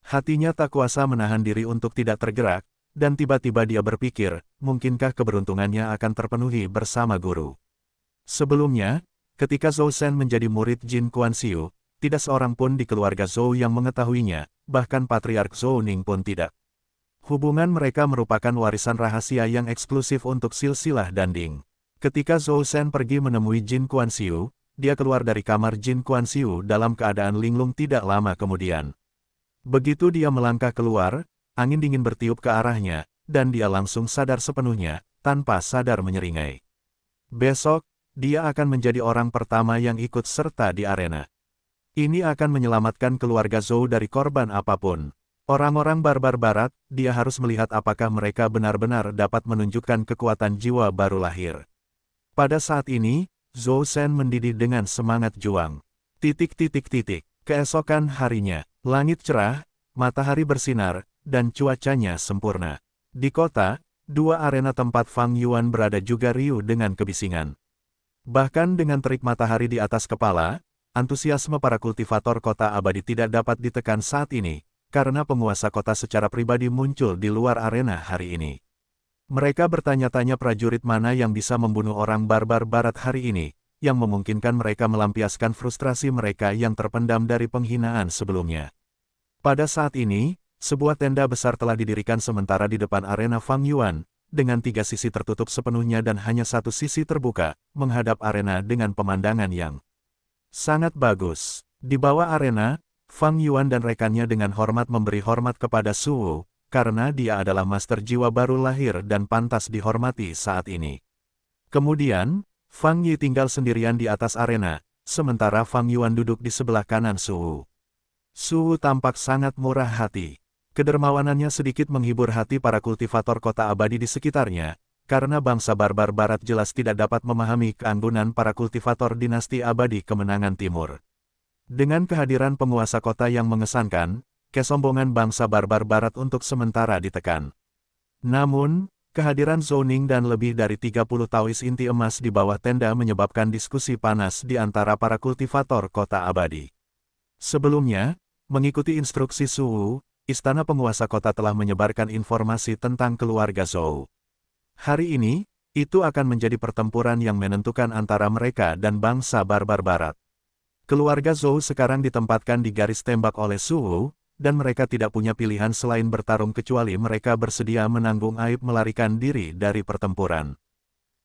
Hatinya tak kuasa menahan diri untuk tidak tergerak, dan tiba-tiba dia berpikir, mungkinkah keberuntungannya akan terpenuhi bersama guru. Sebelumnya, ketika Zhou Shen menjadi murid Jin Guanxiu, tidak seorang pun di keluarga Zhou yang mengetahuinya, bahkan Patriark Zhou Ning pun tidak. Hubungan mereka merupakan warisan rahasia yang eksklusif untuk silsilah dan Ding. Ketika Zhou Shen pergi menemui Jin Guanxiu, dia keluar dari kamar Jin Guanxiu dalam keadaan linglung tidak lama kemudian. Begitu dia melangkah keluar, angin dingin bertiup ke arahnya, dan dia langsung sadar sepenuhnya, tanpa sadar menyeringai. Besok, dia akan menjadi orang pertama yang ikut serta di arena. Ini akan menyelamatkan keluarga Zhou dari korban apapun. Orang-orang barbar barat, dia harus melihat apakah mereka benar-benar dapat menunjukkan kekuatan jiwa baru lahir. Pada saat ini, Zhou Shen mendidih dengan semangat juang. Keesokan harinya, langit cerah, matahari bersinar, dan cuacanya sempurna. Di kota, dua arena tempat Fang Yuan berada juga riuh dengan kebisingan. Bahkan dengan terik matahari di atas kepala, antusiasme para kultivator kota abadi tidak dapat ditekan saat ini, karena penguasa kota secara pribadi muncul di luar arena hari ini. Mereka bertanya-tanya prajurit mana yang bisa membunuh orang barbar barat hari ini, yang memungkinkan mereka melampiaskan frustrasi mereka yang terpendam dari penghinaan sebelumnya. Pada saat ini, sebuah tenda besar telah didirikan sementara di depan arena Fang Yuan, dengan 3 sisi tertutup sepenuhnya dan hanya 1 sisi terbuka, menghadap arena dengan pemandangan yang sangat bagus. Di bawah arena, Fang Yuan dan rekannya dengan hormat memberi hormat kepada Suwu, karena dia adalah master jiwa baru lahir dan pantas dihormati saat ini. Kemudian, Fang Yi tinggal sendirian di atas arena, sementara Fang Yuan duduk di sebelah kanan Suwu. Suwu tampak sangat murah hati. Kedermawanannya sedikit menghibur hati para kultivator kota abadi di sekitarnya, karena bangsa barbar barat jelas tidak dapat memahami keanggunan para kultivator dinasti abadi kemenangan timur. Dengan kehadiran penguasa kota yang mengesankan, kesombongan bangsa barbar barat untuk sementara ditekan. Namun, kehadiran Zhou Ning dan lebih dari 30 Taois inti emas di bawah tenda menyebabkan diskusi panas di antara para kultivator kota abadi. Sebelumnya, mengikuti instruksi Su Wu, istana penguasa kota telah menyebarkan informasi tentang keluarga Zhou. Hari ini, itu akan menjadi pertempuran yang menentukan antara mereka dan bangsa barbar barat. Keluarga Zhou sekarang ditempatkan di garis tembak oleh Su Wu, dan mereka tidak punya pilihan selain bertarung kecuali mereka bersedia menanggung aib melarikan diri dari pertempuran.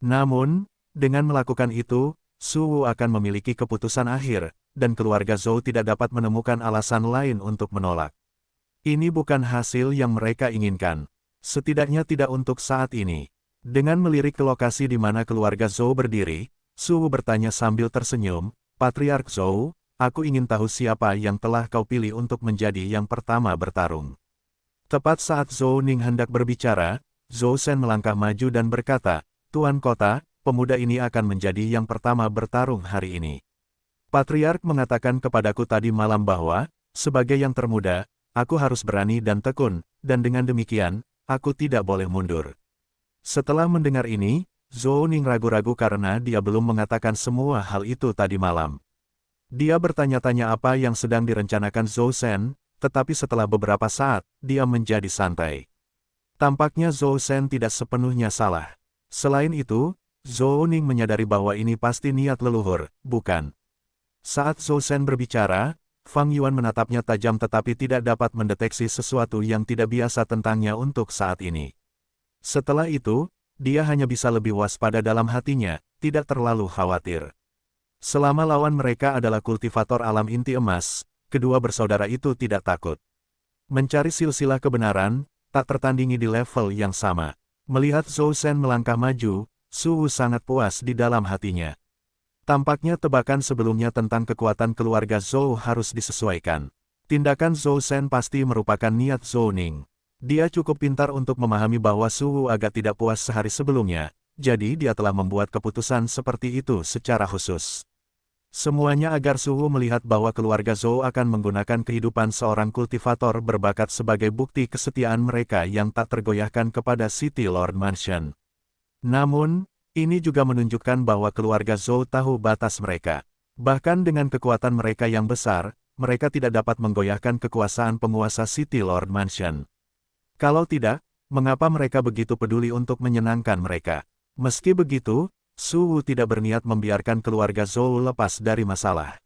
Namun, dengan melakukan itu, Su Wu akan memiliki keputusan akhir, dan keluarga Zhou tidak dapat menemukan alasan lain untuk menolak. Ini bukan hasil yang mereka inginkan. Setidaknya tidak untuk saat ini. Dengan melirik ke lokasi di mana keluarga Zhou berdiri, Su Wu bertanya sambil tersenyum, "Patriark Zhou, aku ingin tahu siapa yang telah kau pilih untuk menjadi yang pertama bertarung." Tepat saat Zhou Ning hendak berbicara, Zhou Shen melangkah maju dan berkata, "Tuan kota, pemuda ini akan menjadi yang pertama bertarung hari ini. Patriark mengatakan kepadaku tadi malam bahwa, sebagai yang termuda, aku harus berani dan tekun, dan dengan demikian, aku tidak boleh mundur." Setelah mendengar ini, Zhou Ning ragu-ragu karena dia belum mengatakan semua hal itu tadi malam. Dia bertanya-tanya apa yang sedang direncanakan Zhou Shen, tetapi setelah beberapa saat, dia menjadi santai. Tampaknya Zhou Shen tidak sepenuhnya salah. Selain itu, Zhou Ning menyadari bahwa ini pasti niat leluhur, bukan? Saat Zhou Shen berbicara, Fang Yuan menatapnya tajam tetapi tidak dapat mendeteksi sesuatu yang tidak biasa tentangnya untuk saat ini. Setelah itu, dia hanya bisa lebih waspada dalam hatinya, tidak terlalu khawatir. Selama lawan mereka adalah kultivator alam inti emas, kedua bersaudara itu tidak takut. Mencari silsilah kebenaran, tak tertandingi di level yang sama. Melihat Zhou Shen melangkah maju, Su Wu sangat puas di dalam hatinya. Tampaknya tebakan sebelumnya tentang kekuatan keluarga Zhou harus disesuaikan. Tindakan Zhou Shen pasti merupakan niat Zhou Ning. Dia cukup pintar untuk memahami bahwa Su Wu agak tidak puas sehari sebelumnya, jadi dia telah membuat keputusan seperti itu secara khusus. Semuanya agar Su Wu melihat bahwa keluarga Zhou akan menggunakan kehidupan seorang kultivator berbakat sebagai bukti kesetiaan mereka yang tak tergoyahkan kepada City Lord Mansion. Namun, ini juga menunjukkan bahwa keluarga Zhou tahu batas mereka. Bahkan dengan kekuatan mereka yang besar, mereka tidak dapat menggoyahkan kekuasaan penguasa City Lord Mansion. Kalau tidak, mengapa mereka begitu peduli untuk menyenangkan mereka? Meski begitu, Su Wu tidak berniat membiarkan keluarga Zhou lepas dari masalah.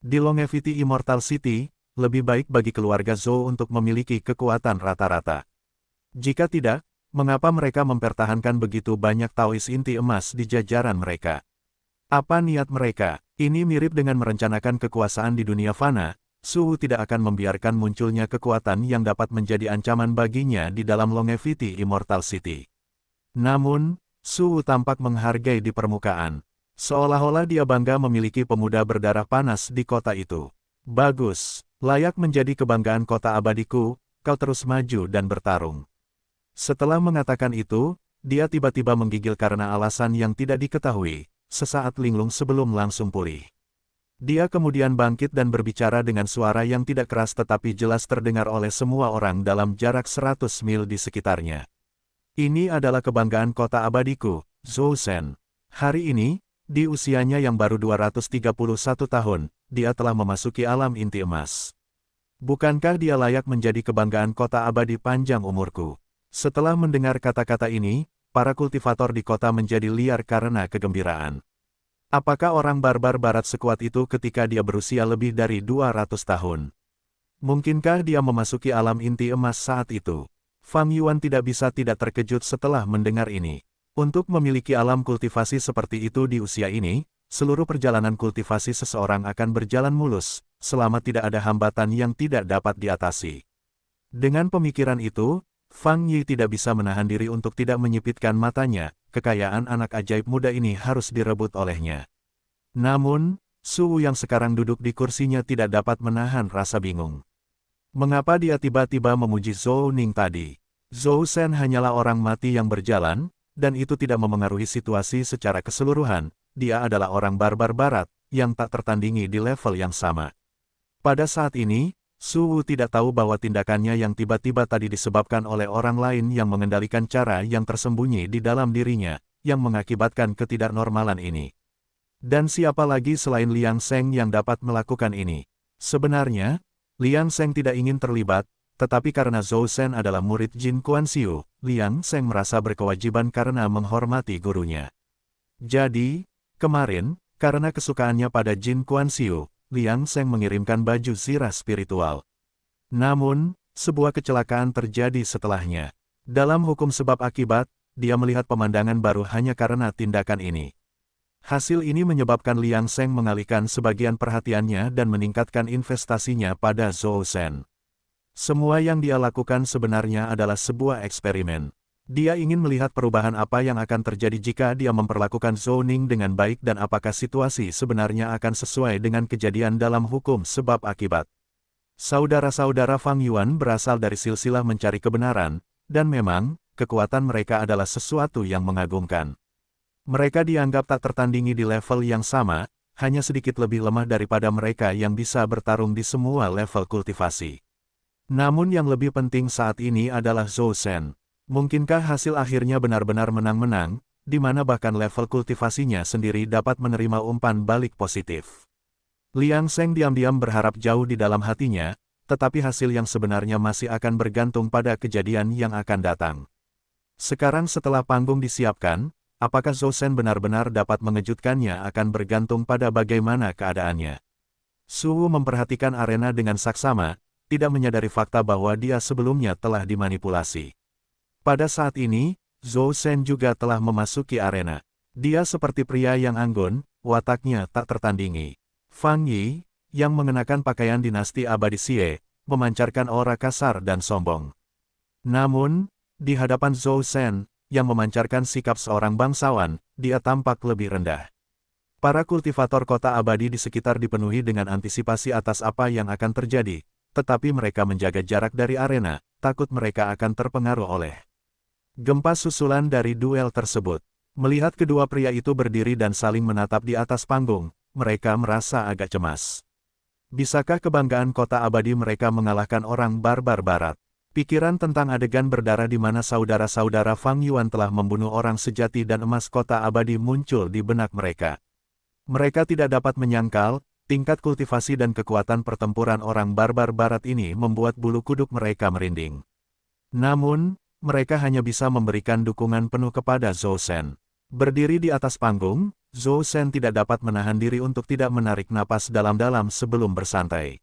Di Longevity Immortal City, lebih baik bagi keluarga Zhou untuk memiliki kekuatan rata-rata. Jika tidak, mengapa mereka mempertahankan begitu banyak Taois inti emas di jajaran mereka? Apa niat mereka? Ini mirip dengan merencanakan kekuasaan di dunia fana. Su Wu tidak akan membiarkan munculnya kekuatan yang dapat menjadi ancaman baginya di dalam Longevity Immortal City. Namun, Su Wu tampak menghargai di permukaan. Seolah-olah dia bangga memiliki pemuda berdarah panas di kota itu. Bagus, layak menjadi kebanggaan kota abadiku, kau terus maju dan bertarung. Setelah mengatakan itu, dia tiba-tiba menggigil karena alasan yang tidak diketahui, sesaat linglung sebelum langsung pulih. Dia kemudian bangkit dan berbicara dengan suara yang tidak keras tetapi jelas terdengar oleh semua orang dalam jarak 100 mil di sekitarnya. Ini adalah kebanggaan kota abadiku, Zhou Shen. Hari ini, di usianya yang baru 231 tahun, dia telah memasuki alam inti emas. Bukankah dia layak menjadi kebanggaan kota abadi panjang umurku? Setelah mendengar kata-kata ini, para kultivator di kota menjadi liar karena kegembiraan. Apakah orang barbar barat sekuat itu ketika dia berusia lebih dari 200 tahun? Mungkinkah dia memasuki alam inti emas saat itu? Fang Yuan tidak bisa tidak terkejut setelah mendengar ini. Untuk memiliki alam kultivasi seperti itu di usia ini, seluruh perjalanan kultivasi seseorang akan berjalan mulus, selama tidak ada hambatan yang tidak dapat diatasi. Dengan pemikiran itu, Fang Yi tidak bisa menahan diri untuk tidak menyipitkan matanya. Kekayaan anak ajaib muda ini harus direbut olehnya. Namun, Su Wu yang sekarang duduk di kursinya tidak dapat menahan rasa bingung. Mengapa dia tiba-tiba memuji Zhou Ning tadi? Zhou Shen hanyalah orang mati yang berjalan, dan itu tidak memengaruhi situasi secara keseluruhan. Dia adalah orang barbar barat, yang tak tertandingi di level yang sama. Pada saat ini, Su Wu tidak tahu bahwa tindakannya yang tiba-tiba tadi disebabkan oleh orang lain yang mengendalikan cara yang tersembunyi di dalam dirinya, yang mengakibatkan ketidaknormalan ini. Dan siapa lagi selain Liang Seng yang dapat melakukan ini? Sebenarnya, Liang Seng tidak ingin terlibat, tetapi karena Zhou Shen adalah murid Jin Kuan-Xiu, Liang Seng merasa berkewajiban karena menghormati gurunya. Jadi, kemarin, karena kesukaannya pada Jin Kuan-Xiu, Liang Seng mengirimkan baju zirah spiritual. Namun, sebuah kecelakaan terjadi setelahnya. Dalam hukum sebab akibat, dia melihat pemandangan baru hanya karena tindakan ini. Hasil ini menyebabkan Liang Seng mengalihkan sebagian perhatiannya dan meningkatkan investasinya pada Zhou Shen. Semua yang dia lakukan sebenarnya adalah sebuah eksperimen. Dia ingin melihat perubahan apa yang akan terjadi jika dia memperlakukan Zhou Ning dengan baik dan apakah situasi sebenarnya akan sesuai dengan kejadian dalam hukum sebab akibat. Saudara-saudara Fang Yuan berasal dari silsilah mencari kebenaran, dan memang, kekuatan mereka adalah sesuatu yang mengagumkan. Mereka dianggap tak tertandingi di level yang sama, hanya sedikit lebih lemah daripada mereka yang bisa bertarung di semua level kultivasi. Namun yang lebih penting saat ini adalah Zhou Shen. Mungkinkah hasil akhirnya benar-benar menang-menang, di mana bahkan level kultivasinya sendiri dapat menerima umpan balik positif? Liang Seng diam-diam berharap jauh di dalam hatinya, tetapi hasil yang sebenarnya masih akan bergantung pada kejadian yang akan datang. Sekarang setelah panggung disiapkan, apakah Zhou Shen benar-benar dapat mengejutkannya akan bergantung pada bagaimana keadaannya. Su Wu memperhatikan arena dengan saksama, tidak menyadari fakta bahwa dia sebelumnya telah dimanipulasi. Pada saat ini, Zhou Shen juga telah memasuki arena. Dia seperti pria yang anggun, wataknya tak tertandingi. Fang Yi, yang mengenakan pakaian dinasti abadi Xie, memancarkan aura kasar dan sombong. Namun, di hadapan Zhou Shen, yang memancarkan sikap seorang bangsawan, dia tampak lebih rendah. Para kultivator kota abadi di sekitar dipenuhi dengan antisipasi atas apa yang akan terjadi, tetapi mereka menjaga jarak dari arena, takut mereka akan terpengaruh oleh gempa susulan dari duel tersebut. Melihat kedua pria itu berdiri dan saling menatap di atas panggung, mereka merasa agak cemas. Bisakah kebanggaan kota abadi mereka mengalahkan orang barbar barat? Pikiran tentang adegan berdarah di mana saudara-saudara Fang Yuan telah membunuh orang sejati dan emas kota abadi muncul di benak mereka. Mereka tidak dapat menyangkal, tingkat kultivasi dan kekuatan pertempuran orang barbar barat ini membuat bulu kuduk mereka merinding. Namun, mereka hanya bisa memberikan dukungan penuh kepada Zhou Shen. Berdiri di atas panggung, Zhou Shen tidak dapat menahan diri untuk tidak menarik napas dalam-dalam sebelum bersantai.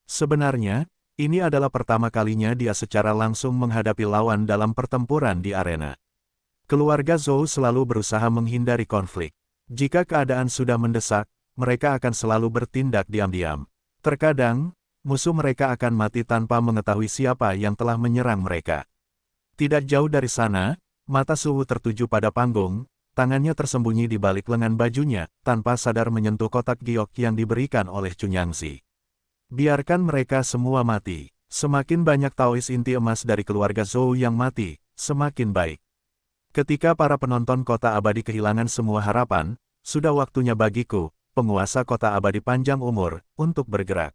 Sebenarnya, ini adalah pertama kalinya dia secara langsung menghadapi lawan dalam pertempuran di arena. Keluarga Zhou selalu berusaha menghindari konflik. Jika keadaan sudah mendesak, mereka akan selalu bertindak diam-diam. Terkadang, musuh mereka akan mati tanpa mengetahui siapa yang telah menyerang mereka. Tidak jauh dari sana, mata Su Wu tertuju pada panggung, tangannya tersembunyi di balik lengan bajunya, tanpa sadar menyentuh kotak giok yang diberikan oleh Cunyangzi. Biarkan mereka semua mati. Semakin banyak Taois inti emas dari keluarga Zhou yang mati, semakin baik. Ketika para penonton kota abadi kehilangan semua harapan, sudah waktunya bagiku, penguasa kota abadi panjang umur, untuk bergerak.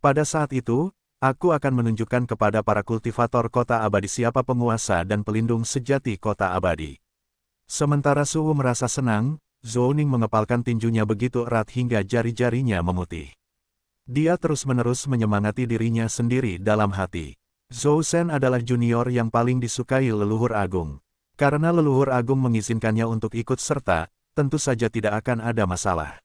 Pada saat itu, aku akan menunjukkan kepada para kultivator kota abadi siapa penguasa dan pelindung sejati kota abadi. Sementara Su Wu merasa senang, Zhou Ning mengepalkan tinjunya begitu erat hingga jari-jarinya memutih. Dia terus-menerus menyemangati dirinya sendiri dalam hati. Zhou Shen adalah junior yang paling disukai leluhur agung. Karena leluhur agung mengizinkannya untuk ikut serta, tentu saja tidak akan ada masalah.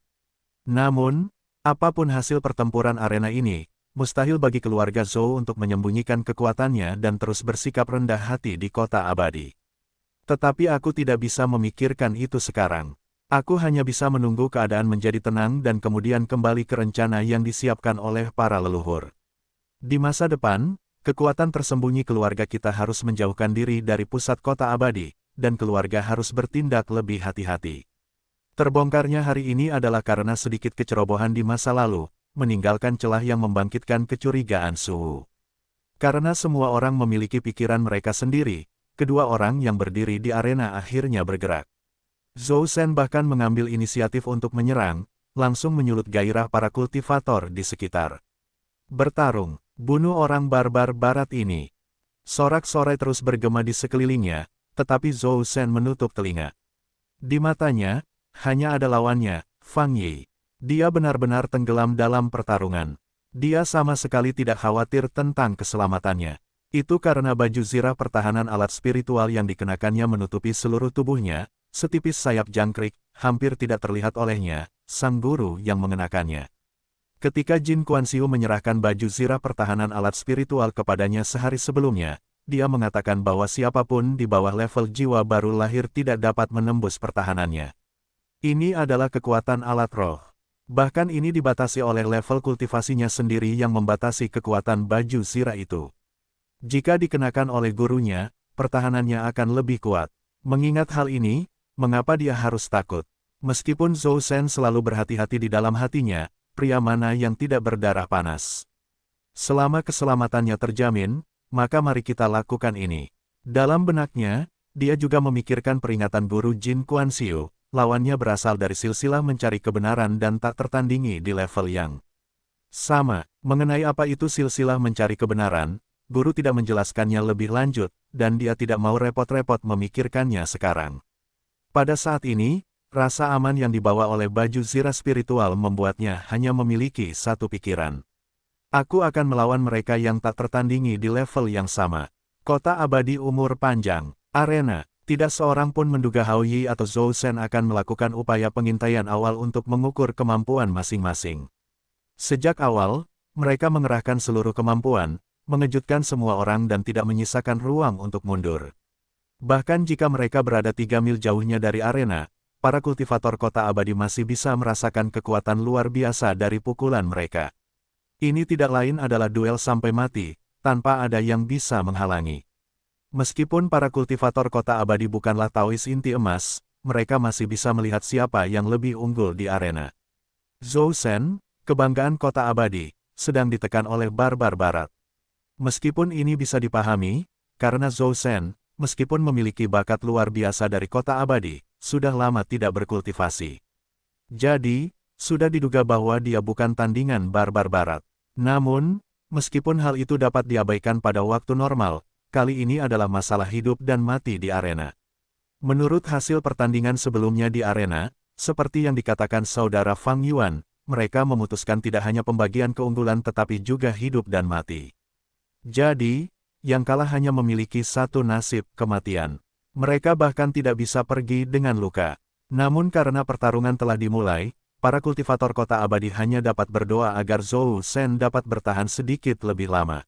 Namun, apapun hasil pertempuran arena ini, mustahil bagi keluarga Zhou untuk menyembunyikan kekuatannya dan terus bersikap rendah hati di kota abadi. Tetapi aku tidak bisa memikirkan itu sekarang. Aku hanya bisa menunggu keadaan menjadi tenang dan kemudian kembali ke rencana yang disiapkan oleh para leluhur. Di masa depan, kekuatan tersembunyi keluarga kita harus menjauhkan diri dari pusat kota abadi, dan keluarga harus bertindak lebih hati-hati. Terbongkarnya hari ini adalah karena sedikit kecerobohan di masa lalu, meninggalkan celah yang membangkitkan kecurigaan Su Wu. Karena semua orang memiliki pikiran mereka sendiri, kedua orang yang berdiri di arena akhirnya bergerak. Zhou Shen bahkan mengambil inisiatif untuk menyerang, langsung menyulut gairah para kultivator di sekitar. Bertarung, bunuh orang barbar barat ini. Sorak-sorai terus bergema di sekelilingnya, tetapi Zhou Shen menutup telinga. Di matanya, hanya ada lawannya, Fang Yi. Dia benar-benar tenggelam dalam pertarungan. Dia sama sekali tidak khawatir tentang keselamatannya. Itu karena baju zirah pertahanan alat spiritual yang dikenakannya menutupi seluruh tubuhnya, setipis sayap jangkrik, hampir tidak terlihat olehnya, sang guru yang mengenakannya. Ketika Jin Kuan-Siu menyerahkan baju zirah pertahanan alat spiritual kepadanya sehari sebelumnya, dia mengatakan bahwa siapapun di bawah level jiwa baru lahir tidak dapat menembus pertahanannya. Ini adalah kekuatan alat roh. Bahkan ini dibatasi oleh level kultivasinya sendiri yang membatasi kekuatan baju zirah itu. Jika dikenakan oleh gurunya, pertahanannya akan lebih kuat. Mengingat hal ini, mengapa dia harus takut? Meskipun Zhou Shen selalu berhati-hati di dalam hatinya, pria mana yang tidak berdarah panas? Selama keselamatannya terjamin, maka mari kita lakukan ini. Dalam benaknya, dia juga memikirkan peringatan guru Jin Kuan-Siu, lawannya berasal dari silsilah mencari kebenaran dan tak tertandingi di level yang sama. Mengenai apa itu silsilah mencari kebenaran, guru tidak menjelaskannya lebih lanjut, dan dia tidak mau repot-repot memikirkannya sekarang. Pada saat ini, rasa aman yang dibawa oleh baju zirah spiritual membuatnya hanya memiliki satu pikiran. Aku akan melawan mereka yang tak tertandingi di level yang sama. Kota abadi umur panjang, arena. Tidak seorang pun menduga Hao Yi atau Zhou Shen akan melakukan upaya pengintaian awal untuk mengukur kemampuan masing-masing. Sejak awal, mereka mengerahkan seluruh kemampuan, mengejutkan semua orang dan tidak menyisakan ruang untuk mundur. Bahkan jika mereka berada 3 mil jauhnya dari arena, para kultivator kota abadi masih bisa merasakan kekuatan luar biasa dari pukulan mereka. Ini tidak lain adalah duel sampai mati, tanpa ada yang bisa menghalangi. Meskipun para kultivator kota abadi bukanlah Taois inti emas, mereka masih bisa melihat siapa yang lebih unggul di arena. Zhou Shen, kebanggaan kota abadi, sedang ditekan oleh barbar barat. Meskipun ini bisa dipahami, karena Zhou Shen, meskipun memiliki bakat luar biasa dari kota abadi, sudah lama tidak berkultivasi. Jadi, sudah diduga bahwa dia bukan tandingan barbar barat. Namun, meskipun hal itu dapat diabaikan pada waktu normal, kali ini adalah masalah hidup dan mati di arena. Menurut hasil pertandingan sebelumnya di arena, seperti yang dikatakan saudara Fang Yuan, mereka memutuskan tidak hanya pembagian keunggulan tetapi juga hidup dan mati. Jadi, yang kalah hanya memiliki satu nasib, kematian. Mereka bahkan tidak bisa pergi dengan luka. Namun karena pertarungan telah dimulai, para kultivator kota abadi hanya dapat berdoa agar Zhou Shen dapat bertahan sedikit lebih lama.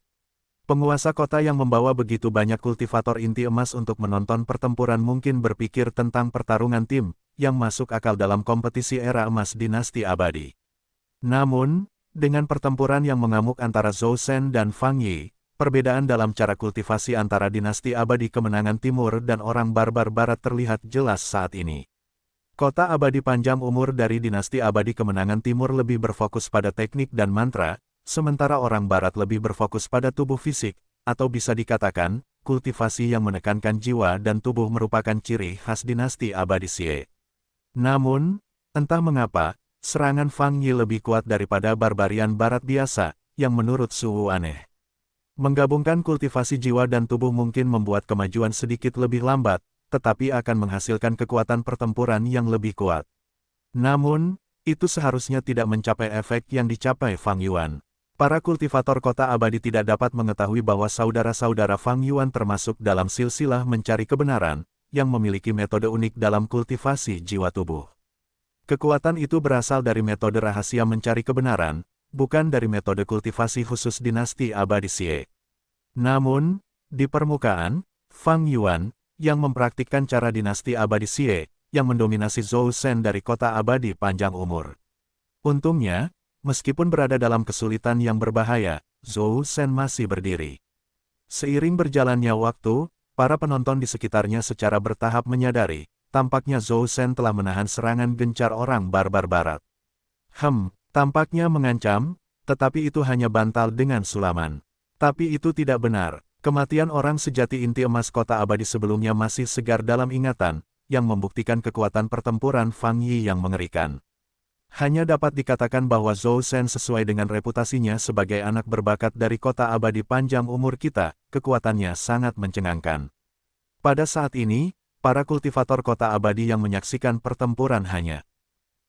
Penguasa kota yang membawa begitu banyak kultivator inti emas untuk menonton pertempuran mungkin berpikir tentang pertarungan tim, yang masuk akal dalam kompetisi era emas dinasti abadi. Namun, dengan pertempuran yang mengamuk antara Zhou Shen dan Fang Yi, perbedaan dalam cara kultivasi antara dinasti abadi kemenangan timur dan orang barbar barat terlihat jelas saat ini. Kota abadi panjang umur dari dinasti abadi kemenangan timur lebih berfokus pada teknik dan mantra, sementara orang barat lebih berfokus pada tubuh fisik, atau bisa dikatakan, kultivasi yang menekankan jiwa dan tubuh merupakan ciri khas dinasti abadi Xie. Namun, entah mengapa, serangan Fang Yi lebih kuat daripada barbarian barat biasa, yang menurut Suhu aneh. Menggabungkan kultivasi jiwa dan tubuh mungkin membuat kemajuan sedikit lebih lambat, tetapi akan menghasilkan kekuatan pertempuran yang lebih kuat. Namun, itu seharusnya tidak mencapai efek yang dicapai Fang Yuan. Para kultivator kota abadi tidak dapat mengetahui bahwa saudara-saudara Fang Yuan termasuk dalam silsilah mencari kebenaran, yang memiliki metode unik dalam kultivasi jiwa tubuh. Kekuatan itu berasal dari metode rahasia mencari kebenaran, bukan dari metode kultivasi khusus dinasti abadi Xie. Namun, di permukaan, Fang Yuan, yang mempraktikkan cara dinasti abadi Xie, yang mendominasi Zhou Shen dari kota abadi panjang umur. Untungnya, meskipun berada dalam kesulitan yang berbahaya, Zhou Shen masih berdiri. Seiring berjalannya waktu, para penonton di sekitarnya secara bertahap menyadari, tampaknya Zhou Shen telah menahan serangan gencar orang barbar barat. Tampaknya mengancam, tetapi itu hanya bantal dengan sulaman. Tapi itu tidak benar. Kematian orang sejati inti emas kota abadi sebelumnya masih segar dalam ingatan, yang membuktikan kekuatan pertempuran Fang Yi yang mengerikan. Hanya dapat dikatakan bahwa Zhou Shen sesuai dengan reputasinya sebagai anak berbakat dari kota abadi panjang umur kita, kekuatannya sangat mencengangkan. Pada saat ini, para kultivator kota abadi yang menyaksikan pertempuran hanya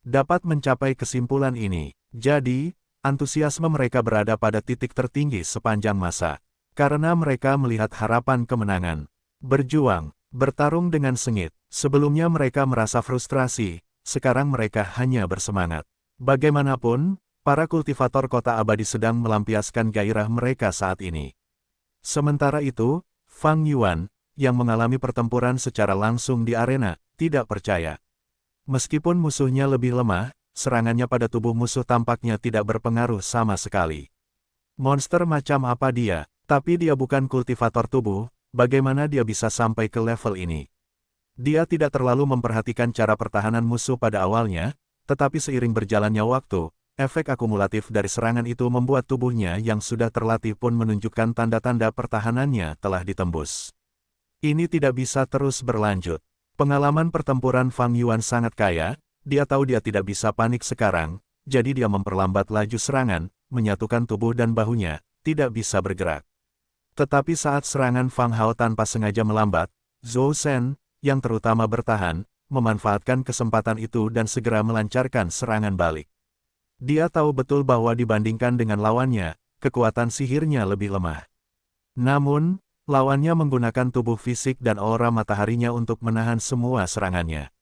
dapat mencapai kesimpulan ini. Jadi, antusiasme mereka berada pada titik tertinggi sepanjang masa. Karena mereka melihat harapan kemenangan. Berjuang, bertarung dengan sengit. Sebelumnya mereka merasa frustrasi. Sekarang mereka hanya bersemangat. Bagaimanapun, para kultivator kota abadi sedang melampiaskan gairah mereka saat ini. Sementara itu, Fang Yuan, yang mengalami pertempuran secara langsung di arena, tidak percaya. Meskipun musuhnya lebih lemah, serangannya pada tubuh musuh tampaknya tidak berpengaruh sama sekali. Monster macam apa dia? Tapi dia bukan kultivator tubuh, bagaimana dia bisa sampai ke level ini? Dia tidak terlalu memperhatikan cara pertahanan musuh pada awalnya, tetapi seiring berjalannya waktu, efek akumulatif dari serangan itu membuat tubuhnya yang sudah terlatih pun menunjukkan tanda-tanda pertahanannya telah ditembus. Ini tidak bisa terus berlanjut. Pengalaman pertempuran Fang Yuan sangat kaya, dia tahu dia tidak bisa panik sekarang, jadi dia memperlambat laju serangan, menyatukan tubuh dan bahunya, tidak bisa bergerak. Tetapi saat serangan Fang Hao tanpa sengaja melambat, Zhou Shen, yang terutama bertahan, memanfaatkan kesempatan itu dan segera melancarkan serangan balik. Dia tahu betul bahwa dibandingkan dengan lawannya, kekuatan sihirnya lebih lemah. Namun, lawannya menggunakan tubuh fisik dan aura mataharinya untuk menahan semua serangannya.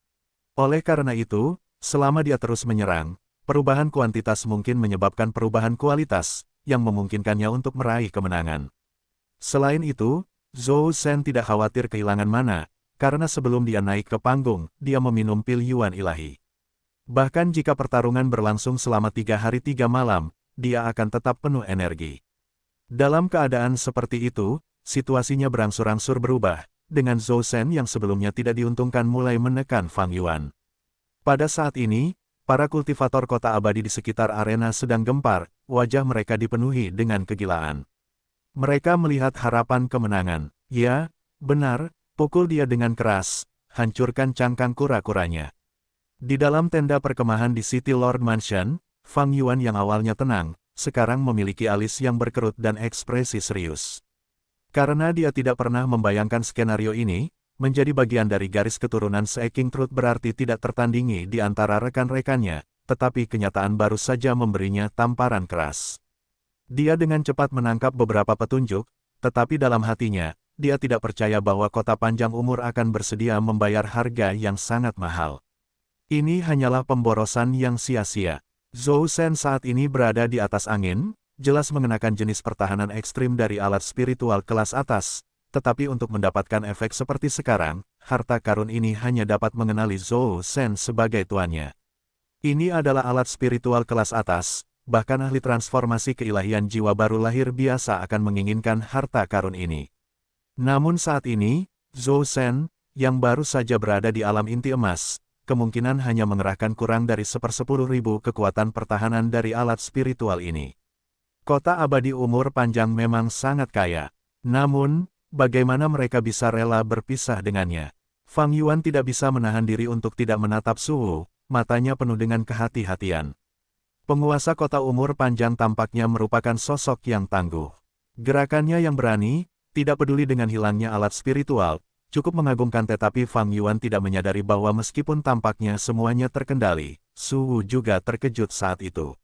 Oleh karena itu, selama dia terus menyerang, perubahan kuantitas mungkin menyebabkan perubahan kualitas, yang memungkinkannya untuk meraih kemenangan. Selain itu, Zhou Shen tidak khawatir kehilangan mana, karena sebelum dia naik ke panggung, dia meminum pil Yuan ilahi. Bahkan jika pertarungan berlangsung selama 3 hari 3 malam, dia akan tetap penuh energi. Dalam keadaan seperti itu, situasinya berangsur-angsur berubah, dengan Zhou Shen yang sebelumnya tidak diuntungkan mulai menekan Fang Yuan. Pada saat ini, para kultivator kota abadi di sekitar arena sedang gempar, wajah mereka dipenuhi dengan kegilaan. Mereka melihat harapan kemenangan. Ya, benar. Pukul dia dengan keras, hancurkan cangkang kura-kuranya. Di dalam tenda perkemahan di City Lord Mansion, Fang Yuan yang awalnya tenang, sekarang memiliki alis yang berkerut dan ekspresi serius. Karena dia tidak pernah membayangkan skenario ini, menjadi bagian dari garis keturunan Seeking Truth berarti tidak tertandingi di antara rekan-rekannya, tetapi kenyataan baru saja memberinya tamparan keras. Dia dengan cepat menangkap beberapa petunjuk, tetapi dalam hatinya, dia tidak percaya bahwa kota panjang umur akan bersedia membayar harga yang sangat mahal. Ini hanyalah pemborosan yang sia-sia. Zhou Shen saat ini berada di atas angin, jelas mengenakan jenis pertahanan ekstrim dari alat spiritual kelas atas, tetapi untuk mendapatkan efek seperti sekarang, harta karun ini hanya dapat mengenali Zhou Shen sebagai tuannya. Ini adalah alat spiritual kelas atas, bahkan ahli transformasi keilahian jiwa baru lahir biasa akan menginginkan harta karun ini. Namun saat ini, Zhou Shen, yang baru saja berada di alam inti emas, kemungkinan hanya mengerahkan kurang dari 1/10.000 kekuatan pertahanan dari alat spiritual ini. Kota abadi umur panjang memang sangat kaya. Namun, bagaimana mereka bisa rela berpisah dengannya? Fang Yuan tidak bisa menahan diri untuk tidak menatap Suhu, matanya penuh dengan kehati-hatian. Penguasa kota umur panjang tampaknya merupakan sosok yang tangguh. Gerakannya yang berani, tidak peduli dengan hilangnya alat spiritual, cukup mengagumkan tetapi Fang Yuan tidak menyadari bahwa meskipun tampaknya semuanya terkendali, Suhu juga terkejut saat itu.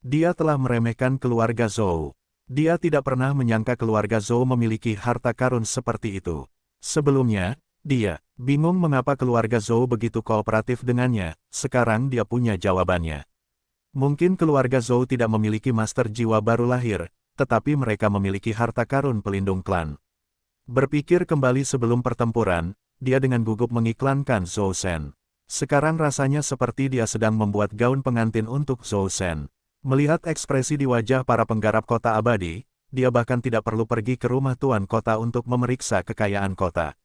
Dia telah meremehkan keluarga Zhou. Dia tidak pernah menyangka keluarga Zhou memiliki harta karun seperti itu. Sebelumnya, dia bingung mengapa keluarga Zhou begitu kooperatif dengannya, sekarang dia punya jawabannya. Mungkin keluarga Zhou tidak memiliki master jiwa baru lahir, tetapi mereka memiliki harta karun pelindung klan. Berpikir kembali sebelum pertempuran, dia dengan gugup mengiklankan Zhou Shen. Sekarang rasanya seperti dia sedang membuat gaun pengantin untuk Zhou Shen. Melihat ekspresi di wajah para penggarap kota abadi, dia bahkan tidak perlu pergi ke rumah tuan kota untuk memeriksa kekayaan kota.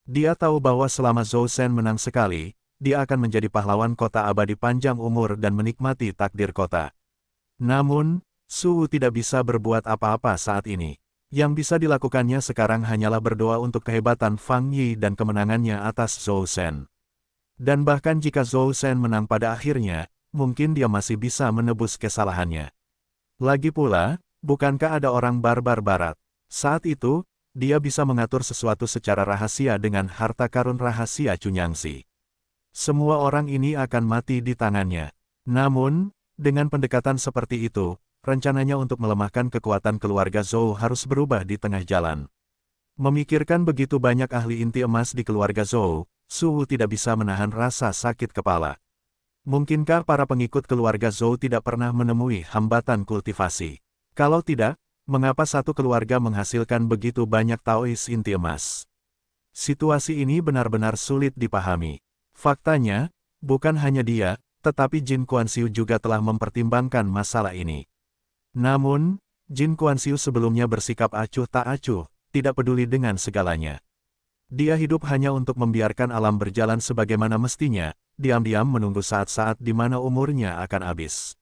Dia tahu bahwa selama Zhou Shen menang sekali, dia akan menjadi pahlawan kota abadi panjang umur dan menikmati takdir kota. Namun, Suhu tidak bisa berbuat apa-apa saat ini. Yang bisa dilakukannya sekarang hanyalah berdoa untuk kehebatan Fang Yi dan kemenangannya atas Zhou Shen. Dan bahkan jika Zhou Shen menang pada akhirnya, mungkin dia masih bisa menebus kesalahannya. Lagi pula, bukankah ada orang barbar barat? Saat itu, dia bisa mengatur sesuatu secara rahasia dengan harta karun rahasia Cunyangsi. Semua orang ini akan mati di tangannya. Namun, dengan pendekatan seperti itu, rencananya untuk melemahkan kekuatan keluarga Zhou harus berubah di tengah jalan. Memikirkan begitu banyak ahli inti emas di keluarga Zhou, Su Wu tidak bisa menahan rasa sakit kepala. Mungkinkah para pengikut keluarga Zhou tidak pernah menemui hambatan kultivasi? Kalau tidak, mengapa satu keluarga menghasilkan begitu banyak Taois inti emas? Situasi ini benar-benar sulit dipahami. Faktanya, bukan hanya dia, tetapi Jin Kuan-Siu juga telah mempertimbangkan masalah ini. Namun, Jin Kuan-Siu sebelumnya bersikap acuh tak acuh, tidak peduli dengan segalanya. Dia hidup hanya untuk membiarkan alam berjalan sebagaimana mestinya, diam-diam menunggu saat-saat di mana umurnya akan habis.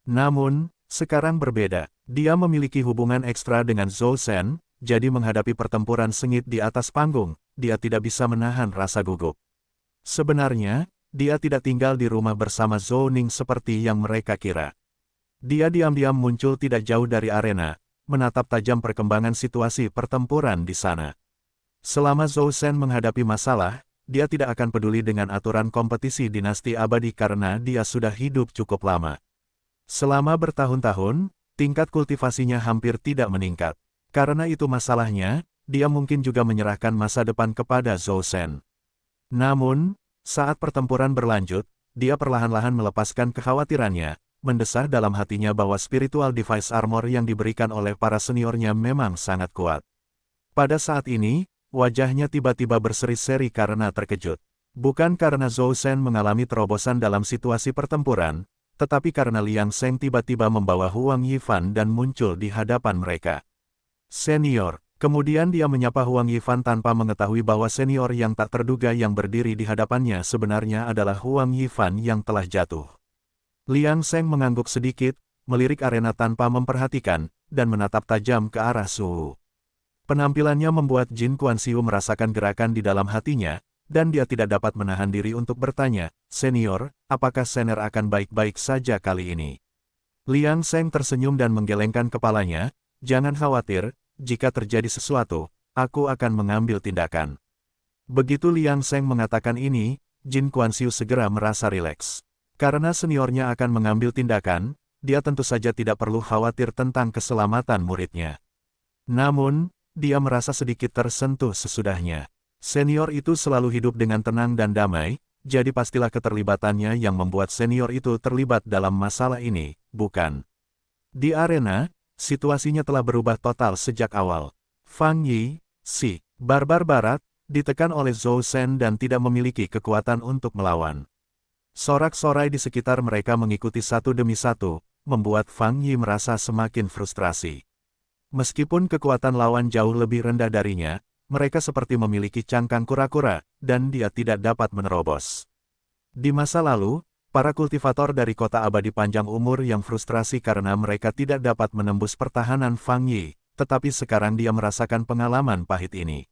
Namun, sekarang berbeda. Dia memiliki hubungan ekstra dengan Zhou Shen, jadi menghadapi pertempuran sengit di atas panggung, dia tidak bisa menahan rasa gugup. Sebenarnya, dia tidak tinggal di rumah bersama Zhou Ning seperti yang mereka kira. Dia diam-diam muncul tidak jauh dari arena, menatap tajam perkembangan situasi pertempuran di sana. Selama Zhou Shen menghadapi masalah, dia tidak akan peduli dengan aturan kompetisi dinasti abadi karena dia sudah hidup cukup lama. Selama bertahun-tahun, tingkat kultivasinya hampir tidak meningkat. Karena itu masalahnya, dia mungkin juga menyerahkan masa depan kepada Zhou Shen. Namun, saat pertempuran berlanjut, dia perlahan-lahan melepaskan kekhawatirannya, mendesah dalam hatinya bahwa spiritual device armor yang diberikan oleh para seniornya memang sangat kuat. Pada saat ini, wajahnya tiba-tiba berseri-seri karena terkejut. Bukan karena Zhou Shen mengalami terobosan dalam situasi pertempuran, tetapi karena Liang Sheng tiba-tiba membawa Huang Yifan dan muncul di hadapan mereka. Senior. Kemudian dia menyapa Huang Yifan tanpa mengetahui bahwa senior yang tak terduga yang berdiri di hadapannya sebenarnya adalah Huang Yifan yang telah jatuh. Liang Sheng mengangguk sedikit, melirik arena tanpa memperhatikan, dan menatap tajam ke arah Su Wu. Penampilannya membuat Jin Kuan-Siu merasakan gerakan di dalam hatinya, dan dia tidak dapat menahan diri untuk bertanya, "Senior, apakah Sener akan baik-baik saja kali ini?" Liang Sheng tersenyum dan menggelengkan kepalanya, "Jangan khawatir, jika terjadi sesuatu, aku akan mengambil tindakan." Begitu Liang Sheng mengatakan ini, Jin Kuan-Siu segera merasa rileks. Karena seniornya akan mengambil tindakan, dia tentu saja tidak perlu khawatir tentang keselamatan muridnya. Namun, dia merasa sedikit tersentuh sesudahnya. Senior itu selalu hidup dengan tenang dan damai, jadi pastilah keterlibatannya yang membuat senior itu terlibat dalam masalah ini, bukan? Di arena, situasinya telah berubah total sejak awal. Fang Yi, si barbar barat, ditekan oleh Zhou Shen dan tidak memiliki kekuatan untuk melawan. Sorak-sorai di sekitar mereka mengikuti satu demi satu, membuat Fang Yi merasa semakin frustrasi. Meskipun kekuatan lawan jauh lebih rendah darinya, mereka seperti memiliki cangkang kura-kura, dan dia tidak dapat menerobos. Di masa lalu, para kultivator dari kota abadi panjang umur yang frustrasi karena mereka tidak dapat menembus pertahanan Fang Yi, tetapi sekarang dia merasakan pengalaman pahit ini.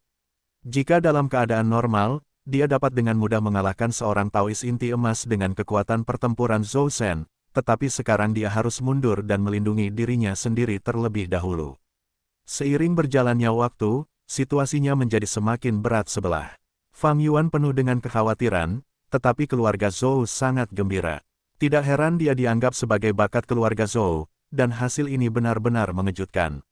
Jika dalam keadaan normal, dia dapat dengan mudah mengalahkan seorang Taois inti emas dengan kekuatan pertempuran Zhou Shen, tetapi sekarang dia harus mundur dan melindungi dirinya sendiri terlebih dahulu. Seiring berjalannya waktu, situasinya menjadi semakin berat sebelah. Fang Yuan penuh dengan kekhawatiran, tetapi keluarga Zhou sangat gembira. Tidak heran dia dianggap sebagai bakat keluarga Zhou, dan hasil ini benar-benar mengejutkan.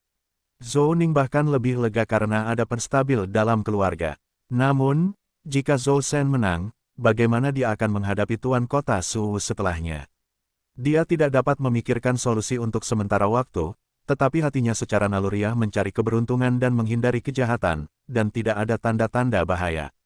Zhou Ning bahkan lebih lega karena ada penstabil dalam keluarga. Namun, jika Zhou Shen menang, bagaimana dia akan menghadapi tuan kota Su Wu setelahnya? Dia tidak dapat memikirkan solusi untuk sementara waktu, tetapi hatinya secara naluriah mencari keberuntungan dan menghindari kejahatan, dan tidak ada tanda-tanda bahaya.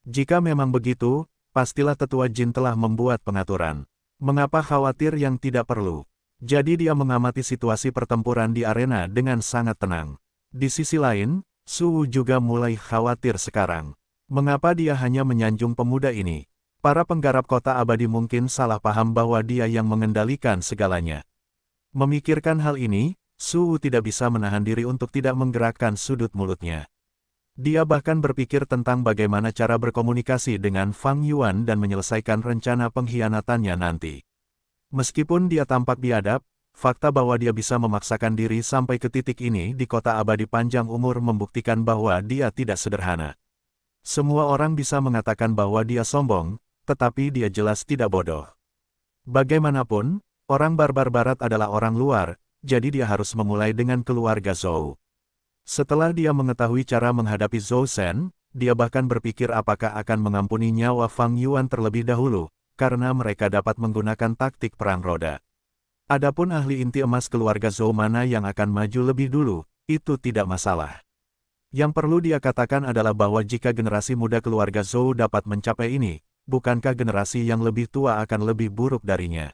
Jika memang begitu, pastilah tetua Jin telah membuat pengaturan. Mengapa khawatir yang tidak perlu? Jadi dia mengamati situasi pertempuran di arena dengan sangat tenang. Di sisi lain, Su Wu juga mulai khawatir sekarang. Mengapa dia hanya menyanjung pemuda ini? Para penggarap kota abadi mungkin salah paham bahwa dia yang mengendalikan segalanya. Memikirkan hal ini, Su Wu tidak bisa menahan diri untuk tidak menggerakkan sudut mulutnya. Dia bahkan berpikir tentang bagaimana cara berkomunikasi dengan Fang Yuan dan menyelesaikan rencana pengkhianatannya nanti. Meskipun dia tampak biadab, fakta bahwa dia bisa memaksakan diri sampai ke titik ini di kota abadi panjang umur membuktikan bahwa dia tidak sederhana. Semua orang bisa mengatakan bahwa dia sombong, tetapi dia jelas tidak bodoh. Bagaimanapun, orang barbar barat adalah orang luar, jadi dia harus memulai dengan keluarga Zhou. Setelah dia mengetahui cara menghadapi Zhou Shen, dia bahkan berpikir apakah akan mengampuni nyawa Fang Yuan terlebih dahulu, karena mereka dapat menggunakan taktik perang roda. Adapun ahli inti emas keluarga Zhou mana yang akan maju lebih dulu, itu tidak masalah. Yang perlu dia katakan adalah bahwa jika generasi muda keluarga Zhou dapat mencapai ini, bukankah generasi yang lebih tua akan lebih buruk darinya?